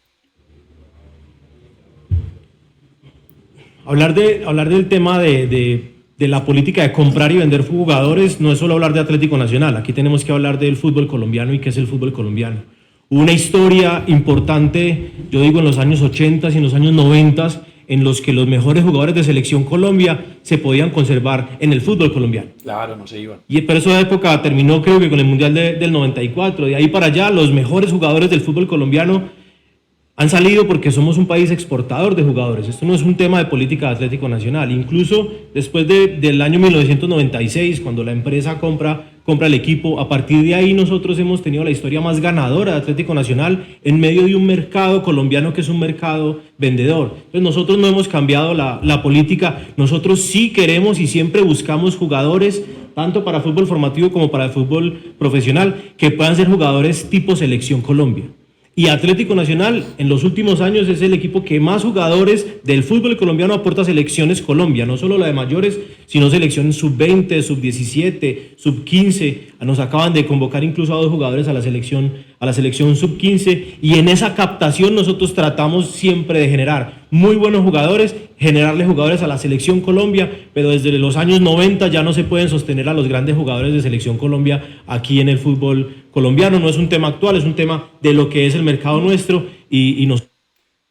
Hablar del tema de la política de comprar y vender jugadores no es solo hablar de Atlético Nacional. Aquí tenemos que hablar del fútbol colombiano y qué es el fútbol colombiano. Hubo una historia importante, yo digo en los años 80 y en los años 90, en los que los mejores jugadores de Selección Colombia se podían conservar en el fútbol colombiano. Claro, no se iban. Pero esa época terminó creo que con el Mundial del 94. De ahí para allá los mejores jugadores del fútbol colombiano han salido porque somos un país exportador de jugadores. Esto no es un tema de política de Atlético Nacional. Incluso después del año 1996, cuando la empresa compra el equipo, a partir de ahí nosotros hemos tenido la historia más ganadora de Atlético Nacional en medio de un mercado colombiano que es un mercado vendedor. Entonces nosotros no hemos cambiado la política. Nosotros sí queremos y siempre buscamos jugadores, tanto para fútbol formativo como para el fútbol profesional, que puedan ser jugadores tipo Selección Colombia. Y Atlético Nacional en los últimos años es el equipo que más jugadores del fútbol colombiano aporta a selecciones Colombia, no solo la de mayores, sino selecciones sub-20, sub-17, sub-15. Nos acaban de convocar incluso a 2 jugadores a la selección sub-15, y en esa captación nosotros tratamos siempre de generar muy buenos jugadores, generarle jugadores a la selección Colombia, pero desde los años 90 ya no se pueden sostener a los grandes jugadores de selección Colombia aquí en el fútbol colombiano. No es un tema actual, es un tema de lo que es el mercado nuestro y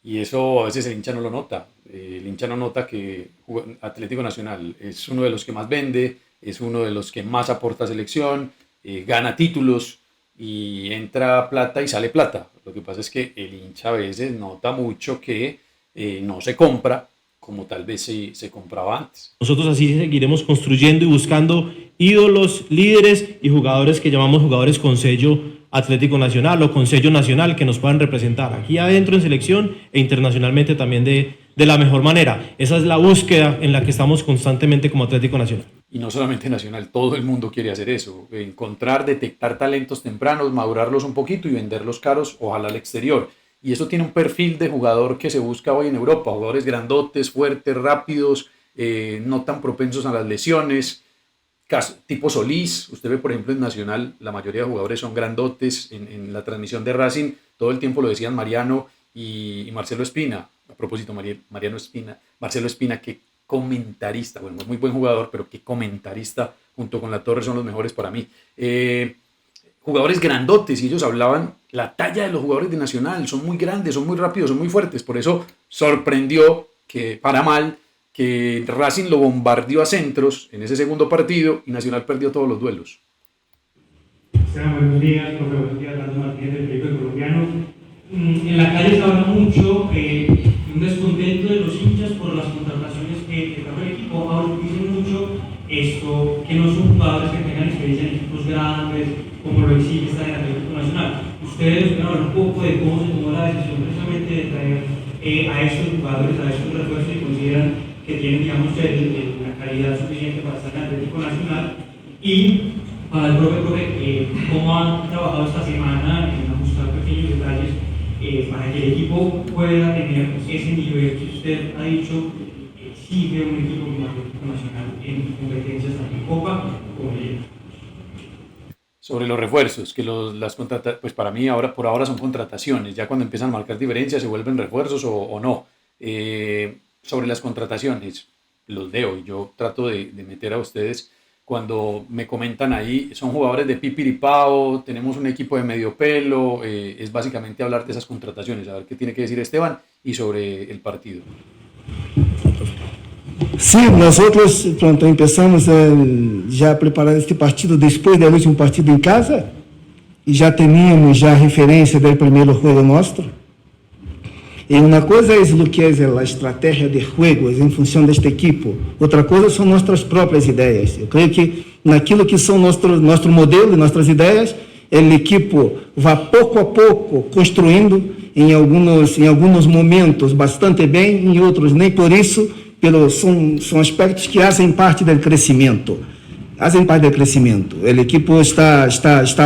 eso a veces el hincha no lo nota. El hincha no nota que Atlético Nacional es uno de los que más vende, es uno de los que más aporta a selección, gana títulos y entra plata y sale plata. Lo que pasa es que el hincha a veces nota mucho que no se compra como tal vez se compraba antes. Nosotros así seguiremos construyendo y buscando ídolos, líderes y jugadores que llamamos jugadores con sello Atlético Nacional o con sello nacional, que nos puedan representar aquí adentro en selección e internacionalmente también de la mejor manera. Esa es la búsqueda en la que estamos constantemente como Atlético Nacional. Y no solamente Nacional, todo el mundo quiere hacer eso, encontrar, detectar talentos tempranos, madurarlos un poquito y venderlos caros, ojalá al exterior. Y eso tiene un perfil de jugador que se busca hoy en Europa, jugadores grandotes, fuertes, rápidos, no tan propensos a las lesiones, tipo Solís. Usted ve, por ejemplo, en Nacional, la mayoría de jugadores son grandotes. En la transmisión de Racing todo el tiempo lo decían Mariano y Marcelo Espina. A propósito, Marcelo Espina, qué comentarista, bueno, es muy buen jugador, pero qué comentarista junto con La Torre son los mejores para mí. Jugadores grandotes, y ellos hablaban la talla de los jugadores de Nacional, son muy grandes, son muy rápidos, son muy fuertes. Por eso sorprendió que, para mal, que Racing lo bombardeó a centros en ese segundo partido y Nacional perdió todos los duelos. Buenos días, profe. Buenos días, Carlos Martínez del Periódico Colombiano. En la calle se habla mucho de un descontento de los hinchas por las contrataciones que trajo el equipo. Ahora dicen mucho esto, que no son jugadores que tengan experiencia en equipos grandes, como lo exige esta de Atlético Nacional. Ustedes pueden hablar un poco de cómo se tomó la decisión precisamente de traer a estos jugadores, a estos refuerzos, y consideran que tienen, digamos, la calidad suficiente para estar en Atlético Nacional. Y para el profe, cómo han trabajado esta semana en ajustar pequeños detalles para que el equipo pueda tener ese nivel que usted ha dicho. Sigue un equipo como Atlético Nacional en competencias tanto en Copa como en Liga. Sobre los refuerzos, que pues para mí por ahora son contrataciones. Ya cuando empiezan a marcar diferencias se vuelven refuerzos o no. Sobre las contrataciones, los leo y yo trato de meter a ustedes. Cuando me comentan ahí, son jugadores de pipiripao, tenemos un equipo de medio pelo, es básicamente hablar de esas contrataciones, a ver qué tiene que decir Esteban y sobre el partido. Sí, nosotros pronto empezamos ya a preparar este partido después del último partido en casa y ya teníamos ya referencia del primer juego nuestro. Y una cosa es lo que es la estrategia de juegos en función de este equipo, otra cosa son nuestras propias ideas. Yo creo que en aquello que son nuestro modelo y nuestras ideas, el equipo va poco a poco construyendo en algunos momentos bastante bien, en otros nem por eso, pero son aspectos que hacen parte del crecimiento. El equipo está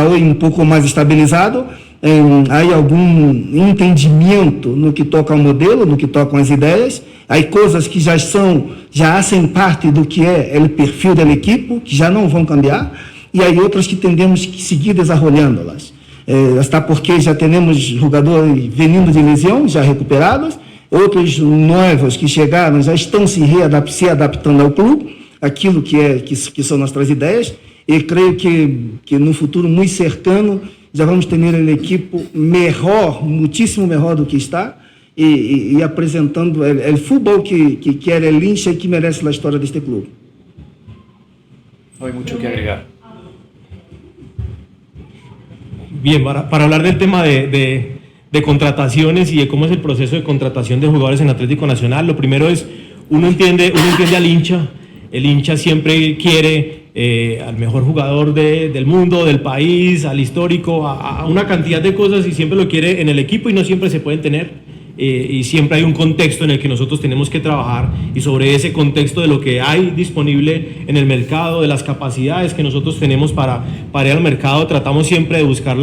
hoy un poco más estabilizado, hay algún entendimiento no que toca ao modelo, no que tocam as ideias, há coisas que já fazem parte do que é o perfil do equipo, que já não vão cambiar, e há outras que tendemos que seguir desenvolvendo-las. Hasta porque já temos jogadores vindo de lesão, já recuperados, outros novos que chegaram já estão se adaptando ao clube, aquilo que são nossas ideias, e creio que no futuro muito cercano já vamos ter um equipo melhor, muitíssimo melhor do que está, e apresentando o futebol que quer el hincha e que merece a história deste clube. No hay mucho que agregar. Bien, para hablar del tema de contrataciones y de cómo es el proceso de contratación de jugadores en Atlético Nacional, lo primero es, uno entiende al hincha. El hincha siempre quiere al mejor jugador del mundo, del país, al histórico, a una cantidad de cosas, y siempre lo quiere en el equipo y no siempre se pueden tener. Y siempre hay un contexto en el que nosotros tenemos que trabajar, y sobre ese contexto de lo que hay disponible en el mercado, de las capacidades que nosotros tenemos para ir al mercado, tratamos siempre de buscar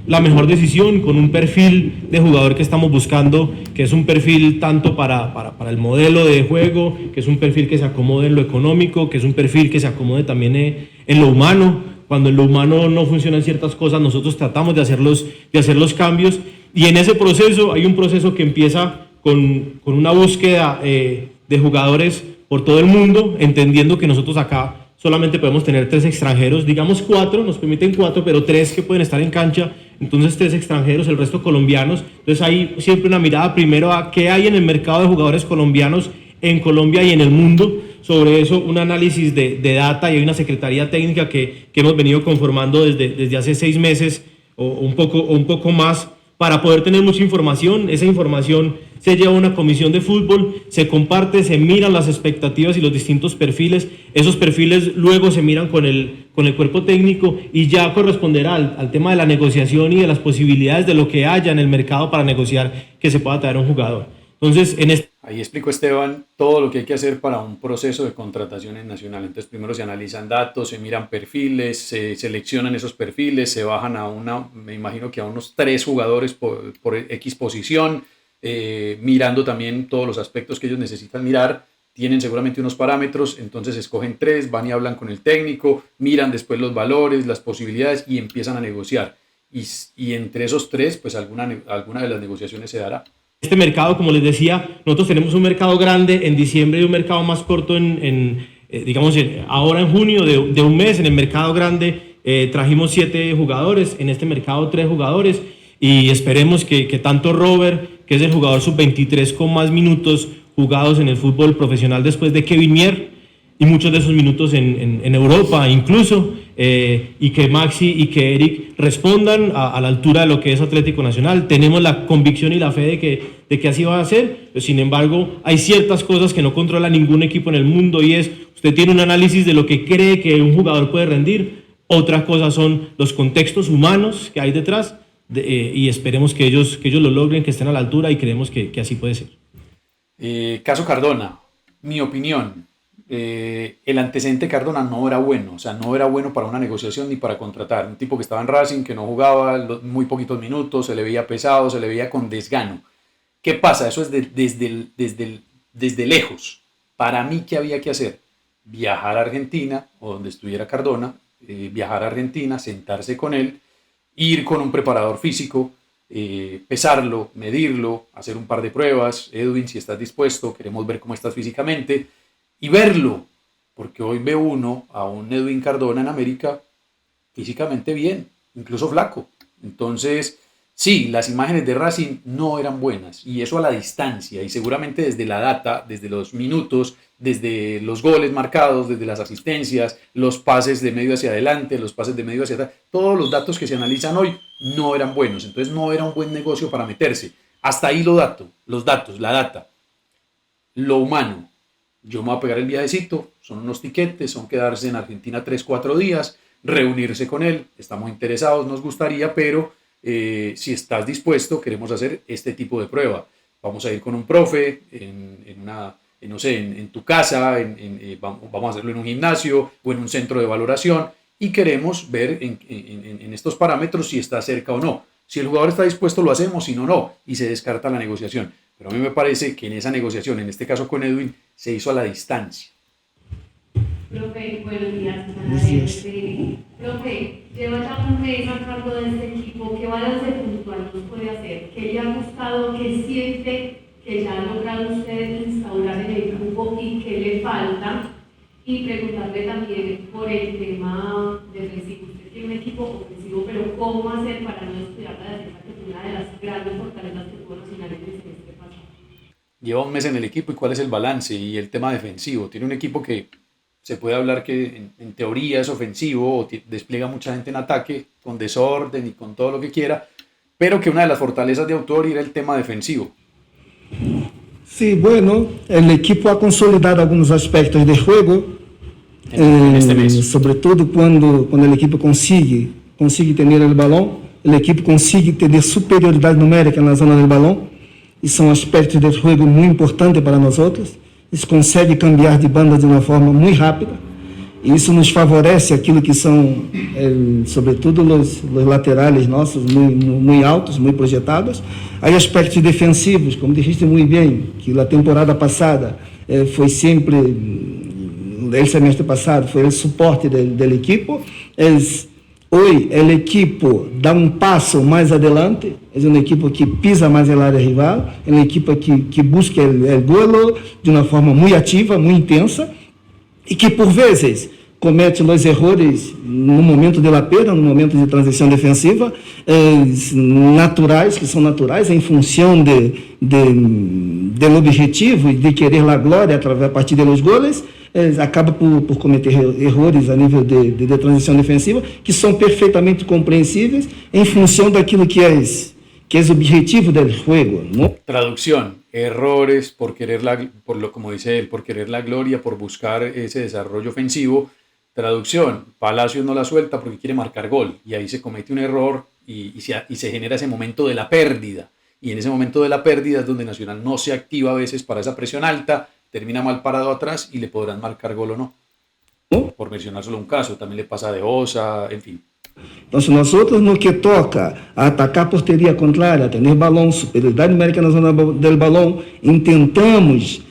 la mejor decisión, con un perfil de jugador que estamos buscando, que es un perfil tanto para el modelo de juego, que es un perfil que se acomode en lo económico, que es un perfil que se acomode también en lo humano. Cuando en lo humano no funcionan ciertas cosas, nosotros tratamos de hacer los cambios, y en ese proceso hay un proceso que empieza con una búsqueda de jugadores por todo el mundo, entendiendo que nosotros acá solamente podemos tener 3 extranjeros, digamos 4, nos permiten 4, pero 3 que pueden estar en cancha, entonces 3 extranjeros, el resto colombianos. Entonces hay siempre una mirada primero a qué hay en el mercado de jugadores colombianos en Colombia y en el mundo. Sobre eso un análisis de data, y hay una secretaría técnica que hemos venido conformando desde hace 6 meses o un poco más, para poder tener mucha información. Esa información se lleva a una comisión de fútbol, se comparte, se miran las expectativas y los distintos perfiles. Esos perfiles luego se miran con el cuerpo técnico, y ya corresponderá al tema de la negociación y de las posibilidades de lo que haya en el mercado para negociar que se pueda traer un jugador. Entonces, Ahí explicó Esteban todo lo que hay que hacer para un proceso de contratación en Nacional. Entonces, primero se analizan datos, se miran perfiles, se seleccionan esos perfiles, se bajan me imagino que a unos 3 jugadores por X posición, mirando también todos los aspectos que ellos necesitan mirar. Tienen seguramente unos parámetros, entonces escogen 3, van y hablan con el técnico, miran después los valores, las posibilidades, y empiezan a negociar. Y entre esos 3, pues alguna de las negociaciones se dará. Este mercado, como les decía, nosotros tenemos un mercado grande en diciembre y un mercado más corto ahora en junio de un mes. En el mercado grande trajimos 7 jugadores, en este mercado 3 jugadores, y esperemos que tanto Robert, que es el jugador sub-23 con más minutos jugados en el fútbol profesional después de Kevin Mier, y muchos de esos minutos en Europa incluso, y que Maxi y que Eric respondan a la altura de lo que es Atlético Nacional. Tenemos la convicción y la fe de que así va a ser. Sin embargo, hay ciertas cosas que no controla ningún equipo en el mundo, y es, usted tiene un análisis de lo que cree que un jugador puede rendir, otras cosas son los contextos humanos que hay detrás, y esperemos que ellos lo logren, que estén a la altura, y creemos que así puede ser. Caso Cardona, mi opinión. El antecedente Cardona no era bueno, o sea, no era bueno para una negociación ni para contratar. Un tipo que estaba en Racing, que no jugaba muy poquitos minutos, se le veía pesado, se le veía con desgano. ¿Qué pasa? Eso es desde lejos. Para mí, ¿qué había que hacer? Viajar a Argentina, o donde estuviera Cardona, viajar a Argentina, sentarse con él, ir con un preparador físico, pesarlo, medirlo, hacer un par de pruebas. Edwin, si estás dispuesto, queremos ver cómo estás físicamente, y verlo, porque hoy ve uno a un Edwin Cardona en América físicamente bien, incluso flaco. Entonces, sí, las imágenes de Racing no eran buenas, y eso a la distancia, y seguramente desde la data, desde los minutos, desde los goles marcados, desde las asistencias, los pases de medio hacia adelante, los pases de medio hacia atrás, todos los datos que se analizan hoy no eran buenos. Entonces no era un buen negocio para meterse. Hasta ahí los datos, la data. Lo humano. Yo me voy a pegar el viajecito, son unos tiquetes, son quedarse en Argentina 3-4 días, reunirse con él, estamos interesados, nos gustaría, pero si estás dispuesto, queremos hacer este tipo de prueba. Vamos a ir con un profe, en tu casa, vamos a hacerlo en un gimnasio o en un centro de valoración, y queremos ver en estos parámetros si está cerca o no. Si el jugador está dispuesto, lo hacemos, si no, no, y se descarta la negociación. Pero a mí me parece que en esa negociación, en este caso con Edwin, se hizo a la distancia. Profe, buenos días. Buenos días. Profe, lleva ya un mes a cargo de este equipo. ¿Qué balance puntual nos puede hacer? ¿Qué le ha gustado? ¿Qué siente que ya ha logrado usted instaurar en el grupo y qué le falta? Y preguntarle también por el tema defensivo. Usted tiene un equipo ofensivo, pero ¿cómo hacer para no descuidar la defensa, que es una de las grandes fortalezas que tuvo Nacional en este pasado? Lleva un mes en el equipo, ¿y cuál es el balance? Y el tema defensivo. Tiene un equipo que se puede hablar que en teoría es ofensivo, o despliega mucha gente en ataque, con desorden y con todo lo que quiera, pero que una de las fortalezas de Autori era el tema defensivo. Sí, bueno, el equipo ha consolidado algunos aspectos de juego, en este mes. sobre todo cuando el equipo consigue tener el balón, el equipo consigue tener superioridad numérica en la zona del balón, y son aspectos del juego muy importantes para nosotros. Eles conseguem cambiar de banda de uma forma muito rápida, e isso nos favorece aquilo que são, sobretudo, os laterais nossos, muito altos, muito projetados. Aí aspectos defensivos, como dijiste muito bem, que na temporada passada foi sempre, el semestre passado, foi o suporte do equipo. Hoje, o equipo dá um passo mais adelante, é uma equipe que pisa mais na área rival, é uma equipe que busca o golo de uma forma muito ativa, muito intensa, e que, por vezes, comete os erros no momento de la perda, no momento de transição defensiva, naturais, que são naturais, em função do objetivo de querer a glória a partir dos goles, acaba por cometer erros a nível de transição defensiva, que são perfeitamente compreensíveis em função daquilo que é o objetivo do jogo, ¿no? Traducción, errores por querer como dice él, por querer la gloria, por buscar ese desarrollo ofensivo. Traducción, Palacios no la suelta porque quiere marcar gol y ahí se comete un error y se genera ese momento de la pérdida. Y en ese momento de la pérdida es donde Nacional no se activa a veces para esa presión alta, termina mal parado atrás y le podrán marcar gol o no. Por mencionar solo un caso, también le pasa a De Osa, en fin. Então, nosotros no que toca a atacar a porteria contrária, ter balão, superioridade numérica na zona do balão, intentamos,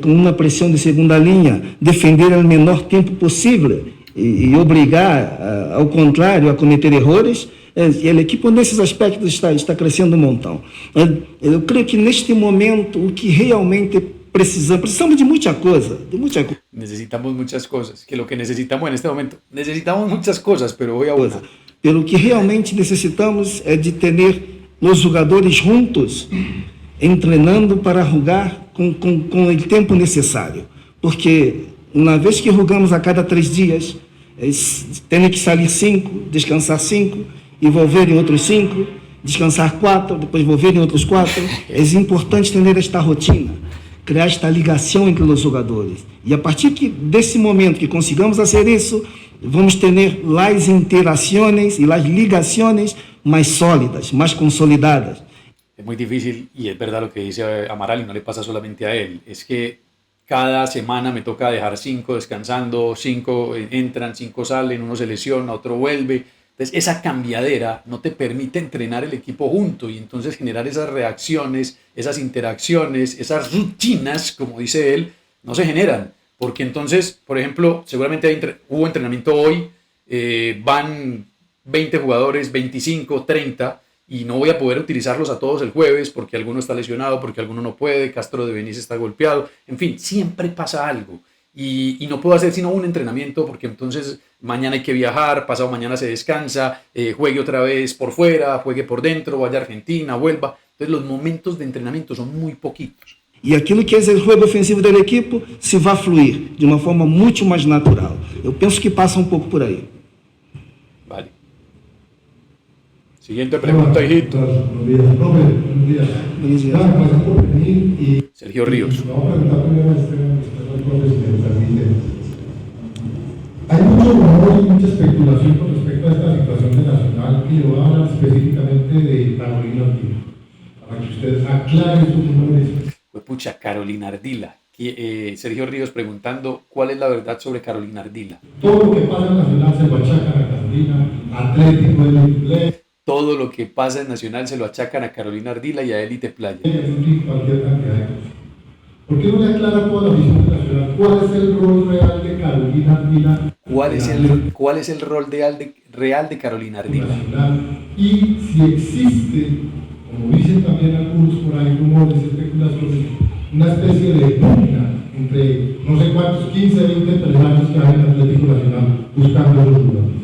com uma pressão de segunda linha, defender o menor tempo possível e obrigar, ao contrário, a cometer erros. E a equipe nesses aspectos está crescendo um montão. Eu creio que neste momento o que realmente precisamos de muita coisa, Necesitamos muchas cosas, que lo que necesitamos en este momento, necesitamos muchas cosas, pero voy a una. Pelo que realmente necessitamos é de ter os jogadores juntos, treinando para jogar com o tempo necessário. Porque uma vez que jogamos a cada 3 dias, tem que sair 5, descansar 5, e volver em outros 5, descansar 4, depois volver em outros 4. É importante ter esta rotina, criar esta ligação entre os jogadores. E a partir desse momento que consigamos fazer isso, vamos ter as interações e as ligações mais sólidas, mais consolidadas. Es muy difícil y es verdad lo que dice Amaral y no le pasa solamente a él. Es que cada semana me toca dejar 5 descansando, 5 entran, 5 salen, uno se lesiona, otro vuelve. Entonces esa cambiadera no te permite entrenar el equipo junto y entonces generar esas reacciones, esas interacciones, esas rutinas, como dice él, no se generan. Porque entonces, por ejemplo, seguramente hubo entrenamiento hoy, van 20 jugadores, 25, 30, y no voy a poder utilizarlos a todos el jueves porque alguno está lesionado, porque alguno no puede, Castro de Beniz está golpeado, en fin, siempre pasa algo. Y no puedo hacer sino un entrenamiento porque entonces mañana hay que viajar, pasado mañana se descansa, juegue otra vez por fuera, juegue por dentro, vaya a Argentina, vuelva. Entonces los momentos de entrenamiento son muy poquitos. E aquilo que é o jogo ofensivo do equipo se vai fluir de uma forma muito mais natural. Eu penso que passa um pouco por aí. Vale. Siguiente pregunta, hijito. Buenos días, profe. Buenos días. Buenos días. Gracias por venir. Sergio Ríos. Vamos a preguntar primero a Esteban, hay mucho rumor y mucha especulación con respecto a esta situación de Nacional y le voy a hablar específicamente de Carolina Ardila, para que usted aclare estos rumores. Pues pucha, Carolina Ardila. Sergio Ríos preguntando cuál es la verdad sobre Carolina Ardila. Todo lo que pasa en Nacional se lo achacan a Carolina, Atlético, Elite. Todo lo que pasa en Nacional se lo achacan a Carolina Ardila y a Elite Playa. Cualquier cantidad de cosas. ¿Por qué no le aclara a toda la afición nacional cuál es el rol real de Carolina Ardila? ¿Cuál es el rol real de Carolina Ardila? Nacional, y si existe, como dicen también algunos por ahí, rumores y especulaciones, una especie de pugna entre no sé cuántos, 15, 20 empresarios que hay en Atlético Nacional buscando a los jugadores.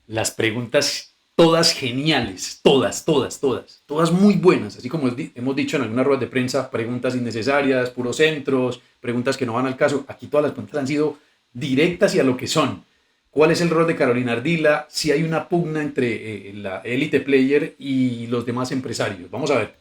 Las preguntas todas geniales, todas muy buenas, así como hemos dicho en algunas ruedas de prensa, preguntas innecesarias, puros centros, preguntas que no van al caso. Aquí todas las preguntas han sido directas y a lo que son. ¿Cuál es el rol de Carolina Ardila? Si hay una pugna entre la Elite Player y los demás empresarios. Vamos a ver.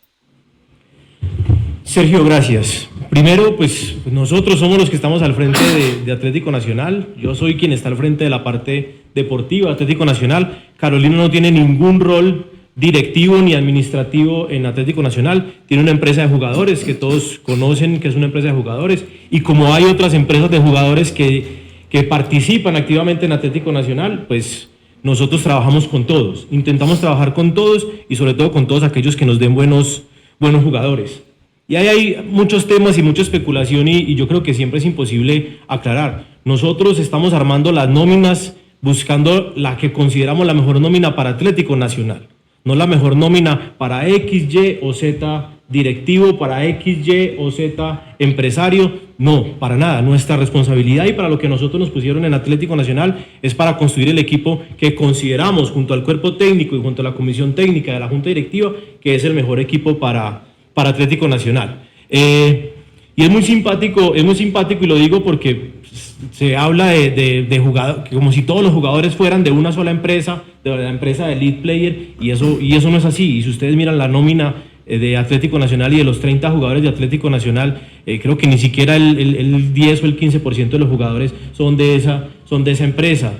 Sergio, gracias. Primero, pues nosotros somos los que estamos al frente de Atlético Nacional. Yo soy quien está al frente de la parte deportiva de Atlético Nacional. Carolina no tiene ningún rol directivo ni administrativo en Atlético Nacional. Tiene una empresa de jugadores que todos conocen que es una empresa de jugadores. Y como hay otras empresas de jugadores que que participan activamente en Atlético Nacional, pues nosotros trabajamos con todos, intentamos trabajar con todos y sobre todo con todos aquellos que nos den buenos jugadores. Y ahí hay muchos temas y mucha especulación y yo creo que siempre es imposible aclarar. Nosotros estamos armando las nóminas buscando la que consideramos la mejor nómina para Atlético Nacional, no la mejor nómina para X, Y o Z directivo, para X, Y o Z empresario, no, para nada. Nuestra responsabilidad y para lo que nosotros nos pusieron en Atlético Nacional es para construir el equipo que consideramos junto al cuerpo técnico y junto a la comisión técnica de la Junta Directiva que es el mejor equipo para Atlético Nacional. Y es muy simpático y lo digo porque se habla de jugadores, como si todos los jugadores fueran de una sola empresa, de la empresa de Elite Player, y eso no es así. Y si ustedes miran la nómina de Atlético Nacional y de los 30 jugadores de Atlético Nacional, creo que ni siquiera el 10 o el 15% de los jugadores son de esa empresa.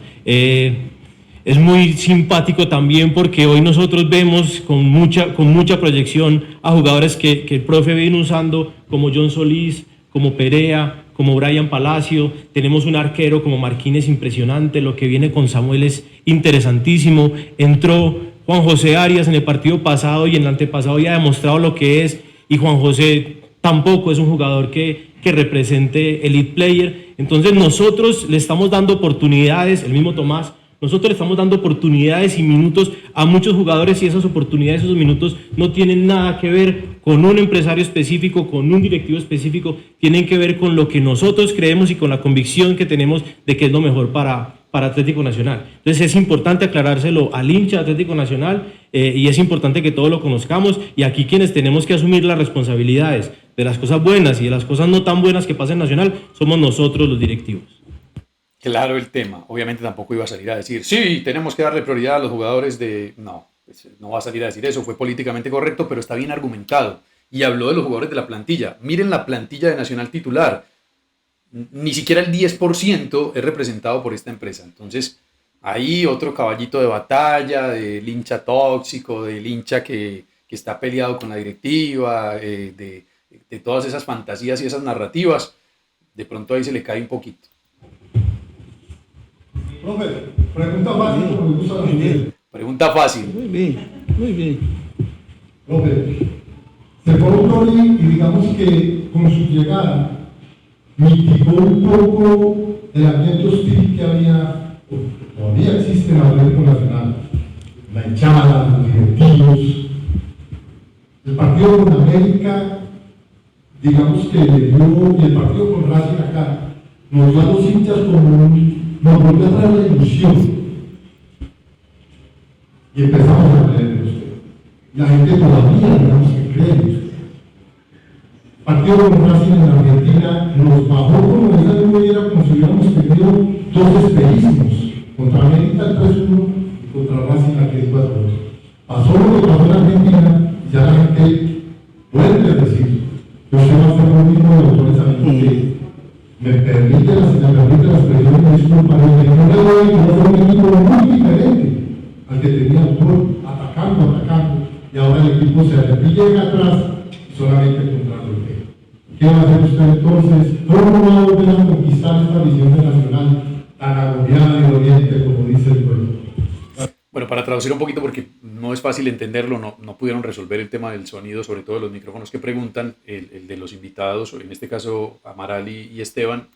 Es muy simpático también porque hoy nosotros vemos con mucha proyección a jugadores que el profe viene usando, como John Solís, como Perea, como Brian Palacio. Tenemos un arquero como Marquínez impresionante, lo que viene con Samuel es interesantísimo. Entró Juan José Arias en el partido pasado y en el antepasado ya ha demostrado lo que es, y Juan José tampoco es un jugador que represente Elite Player. Entonces nosotros le estamos dando oportunidades, el mismo Tomás, nosotros le estamos dando oportunidades y minutos a muchos jugadores y esas oportunidades, esos minutos no tienen nada que ver con un empresario específico, con un directivo específico, tienen que ver con lo que nosotros creemos y con la convicción que tenemos de que es lo mejor para Atlético Nacional. Entonces es importante aclarárselo al hincha de Atlético Nacional y es importante que todos lo conozcamos, y aquí quienes tenemos que asumir las responsabilidades de las cosas buenas y de las cosas no tan buenas que pasan en Nacional somos nosotros los directivos. Claro el tema. Obviamente tampoco iba a salir a decir, sí, tenemos que darle prioridad a los jugadores de... No, pues no va a salir a decir eso, fue políticamente correcto, pero está bien argumentado. Y habló de los jugadores de la plantilla. Miren la plantilla de Nacional titular. Ni siquiera el 10% es representado por esta empresa. Entonces, ahí otro caballito de batalla, del hincha tóxico, del hincha que está peleado con la directiva, de todas esas fantasías y esas narrativas. De pronto ahí se le cae un poquito. Profe, pregunta fácil, como me gusta la gente. Pregunta fácil. Muy bien, muy bien. Profe, se fue Tori y digamos que con su llegada mitigó un poco el ambiente hostil que había, todavía existe en Atlético Nacional. La hinchada, los directivos. El partido con América, digamos que le dio, y el partido con Racing acá, nos dio a los hinchas como nos volvió a traer la ilusión y empezamos a creer en usted. La gente todavía, digamos, que cree en usted. Partido con Racing en Argentina nos bajó como esa nube, era como si hubiéramos tenido dos espejismos, contra América el 3-1 y contra Racing el 4-2. Pasó lo que pasó en Argentina y ya la gente puede decir, yo sé va a hacer lo mismo de doctores amigos. Me permite la expresión de disculpa, no le doy, no fue un equipo muy diferente al que tenía Autor, atacando, y ahora el equipo se llega atrás y solamente contragolpea. ¿Qué va a hacer usted entonces? ¿Cómo va a volver a conquistar esta visión de Nacional tan agobiada del Oriente, como dice el pueblo? Bueno, para traducir un poquito, porque no es fácil entenderlo, no pudieron resolver el tema del sonido, sobre todo los micrófonos que preguntan, el de los invitados, en este caso Amaral y Esteban,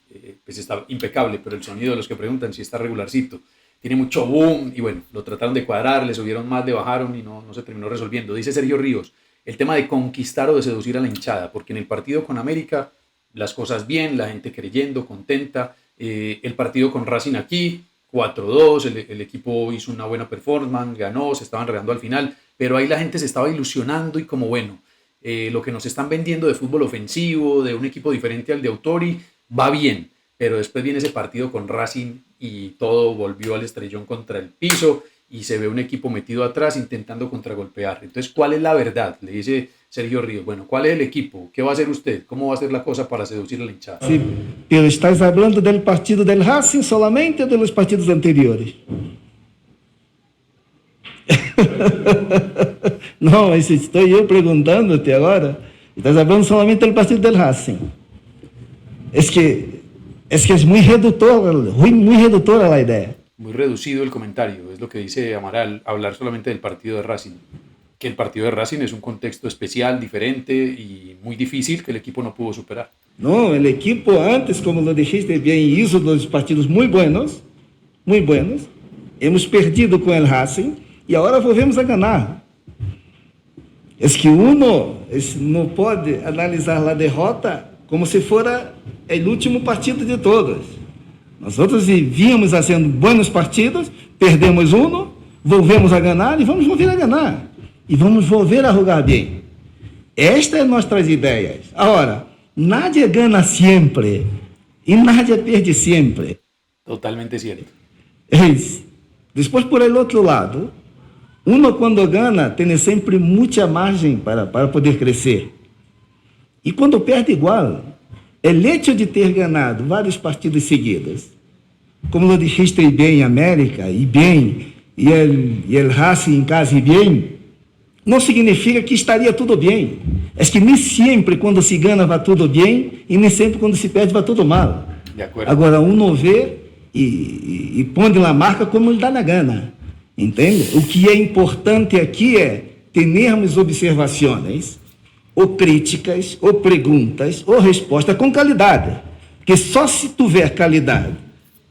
pues está impecable, pero el sonido de los que preguntan sí está regularcito. Tiene mucho boom y bueno, lo trataron de cuadrar, le subieron más, le bajaron y no se terminó resolviendo. Dice Sergio Ríos, el tema de conquistar o de seducir a la hinchada, porque en el partido con América las cosas bien, la gente creyendo, contenta, el partido con Racing aquí, 4-2, el equipo hizo una buena performance, ganó, se estaban regando al final, pero ahí la gente se estaba ilusionando y como bueno, lo que nos están vendiendo de fútbol ofensivo, de un equipo diferente al de Autori, va bien, pero después viene ese partido con Racing y todo volvió al estrellón contra el piso y se ve un equipo metido atrás intentando contragolpear. Entonces, ¿cuál es la verdad? Le dice Sergio Ríos, bueno, ¿cuál es el equipo? ¿Qué va a hacer usted? ¿Cómo va a hacer la cosa para seducir a la hinchada? Sí, pero estás hablando del partido del Racing solamente o de los partidos anteriores? No, estoy yo preguntándote ahora. Estás hablando solamente del partido del Racing. Es que Es que es muy reductora la idea. Muy reducido el comentario, es lo que dice Amaral, hablar solamente del partido de Racing. Que el partido de Racing es un contexto especial, diferente y muy difícil que el equipo no pudo superar. No, el equipo antes, como lo dijiste bien, hizo dos partidos muy buenos. Hemos perdido con el Racing y ahora volvemos a ganar. Es que uno no puede analizar la derrota como si fuera el último partido de todos. Nosotros víamos haciendo buenos partidos, perdemos uno, volvemos a ganar e vamos volver a ganhar. E vamos volver a jogar bem. Estas são nossas ideias. Agora, nadie gana sempre e nadie perde sempre. Totalmente cierto. Depois, por el outro lado, uno quando gana tem sempre muita margem para poder crescer. E quando perde igual, o hecho de ter ganado vários partidos seguidos, como lo dijiste bem em América, e el Racing em casa e bem, não significa que estaria tudo bem. É que nem sempre quando se ganha vai tudo bem e nem sempre quando se perde vai tudo mal. Agora, uno vê e põe na marca como lhe dá na gana. Entende? O que é importante aqui é termos observações, ou críticas, ou perguntas, ou respostas com qualidade. Porque só se tiver qualidade,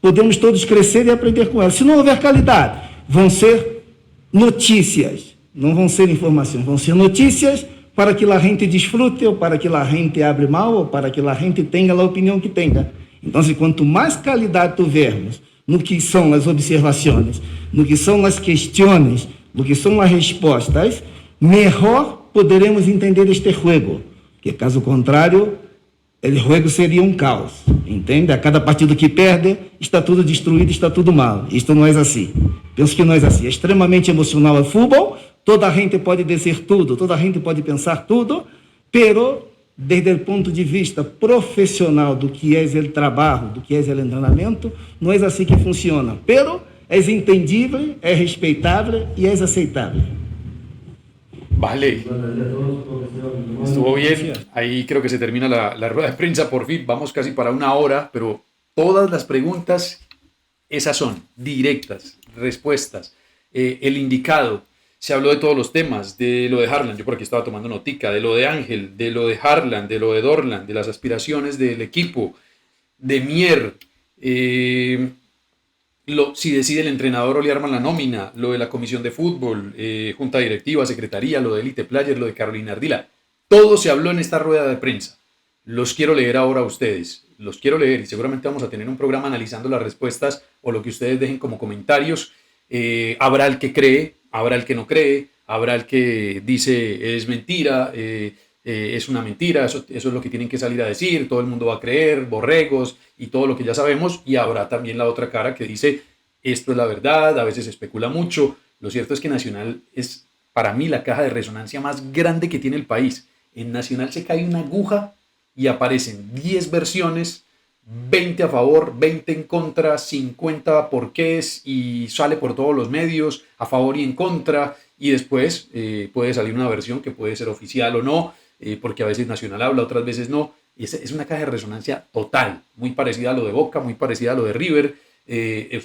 podemos todos crescer e aprender com ela. Se não houver qualidade, vão ser notícias, não vão ser informações, vão ser notícias para que a gente desfrute, ou para que a gente abre mal, ou para que a gente tenha a opinião que tenha. Então, quanto mais qualidade tivermos no que são as observações, no que são as questões, no que são as respostas, melhor poderemos entender este jogo. Porque, caso contrário, o jogo seria um caos, entende? A cada partido que perde, está tudo destruído, está tudo mal. Isto não é assim. Penso que não é assim. É extremamente emocional o futebol, toda a gente pode dizer tudo, toda a gente pode pensar tudo, pero desde o ponto de vista profissional do que é o trabalho, do que é o treinamento, não é assim que funciona. Pero é entendível, é respeitável e é aceitável. Vale, estuvo bien, ahí creo que se termina la rueda de prensa por fin, vamos casi para una hora, pero todas las preguntas, esas son directas, respuestas, el indicado, se habló de todos los temas, de lo de Harlan, yo por aquí estaba tomando notica, de lo de Ángel, de lo de Harlan, de lo de Dorlan, de las aspiraciones del equipo, de Mier, si decide el entrenador o le arman la nómina, lo de la comisión de fútbol, junta directiva, secretaría, lo de Elite Player, lo de Carolina Ardila. Todo se habló en esta rueda de prensa. Los quiero leer ahora a ustedes. Los quiero leer y seguramente vamos a tener un programa analizando las respuestas o lo que ustedes dejen como comentarios. Habrá el que cree, habrá el que no cree, habrá el que dice es mentira, es una mentira, eso es lo que tienen que salir a decir, todo el mundo va a creer, borregos y todo lo que ya sabemos, y habrá también la otra cara que dice esto es la verdad, a veces se especula mucho. Lo cierto es que Nacional es para mí la caja de resonancia más grande que tiene el país. En Nacional se cae una aguja y aparecen 10 versiones, 20 a favor, 20 en contra, 50 porqués y sale por todos los medios, a favor y en contra, y después puede salir una versión que puede ser oficial o no, porque a veces Nacional habla, otras veces no. Y es una caja de resonancia total, muy parecida a lo de Boca, muy parecida a lo de River.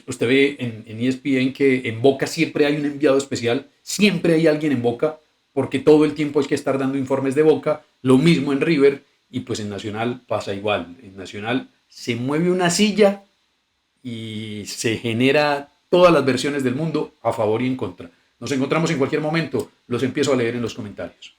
Usted ve en ESPN que en Boca siempre hay un enviado especial, siempre hay alguien en Boca, porque todo el tiempo hay que estar dando informes de Boca, lo mismo en River, y pues en Nacional pasa igual. En Nacional se mueve una silla y se genera todas las versiones del mundo a favor y en contra. Nos encontramos en cualquier momento, los empiezo a leer en los comentarios.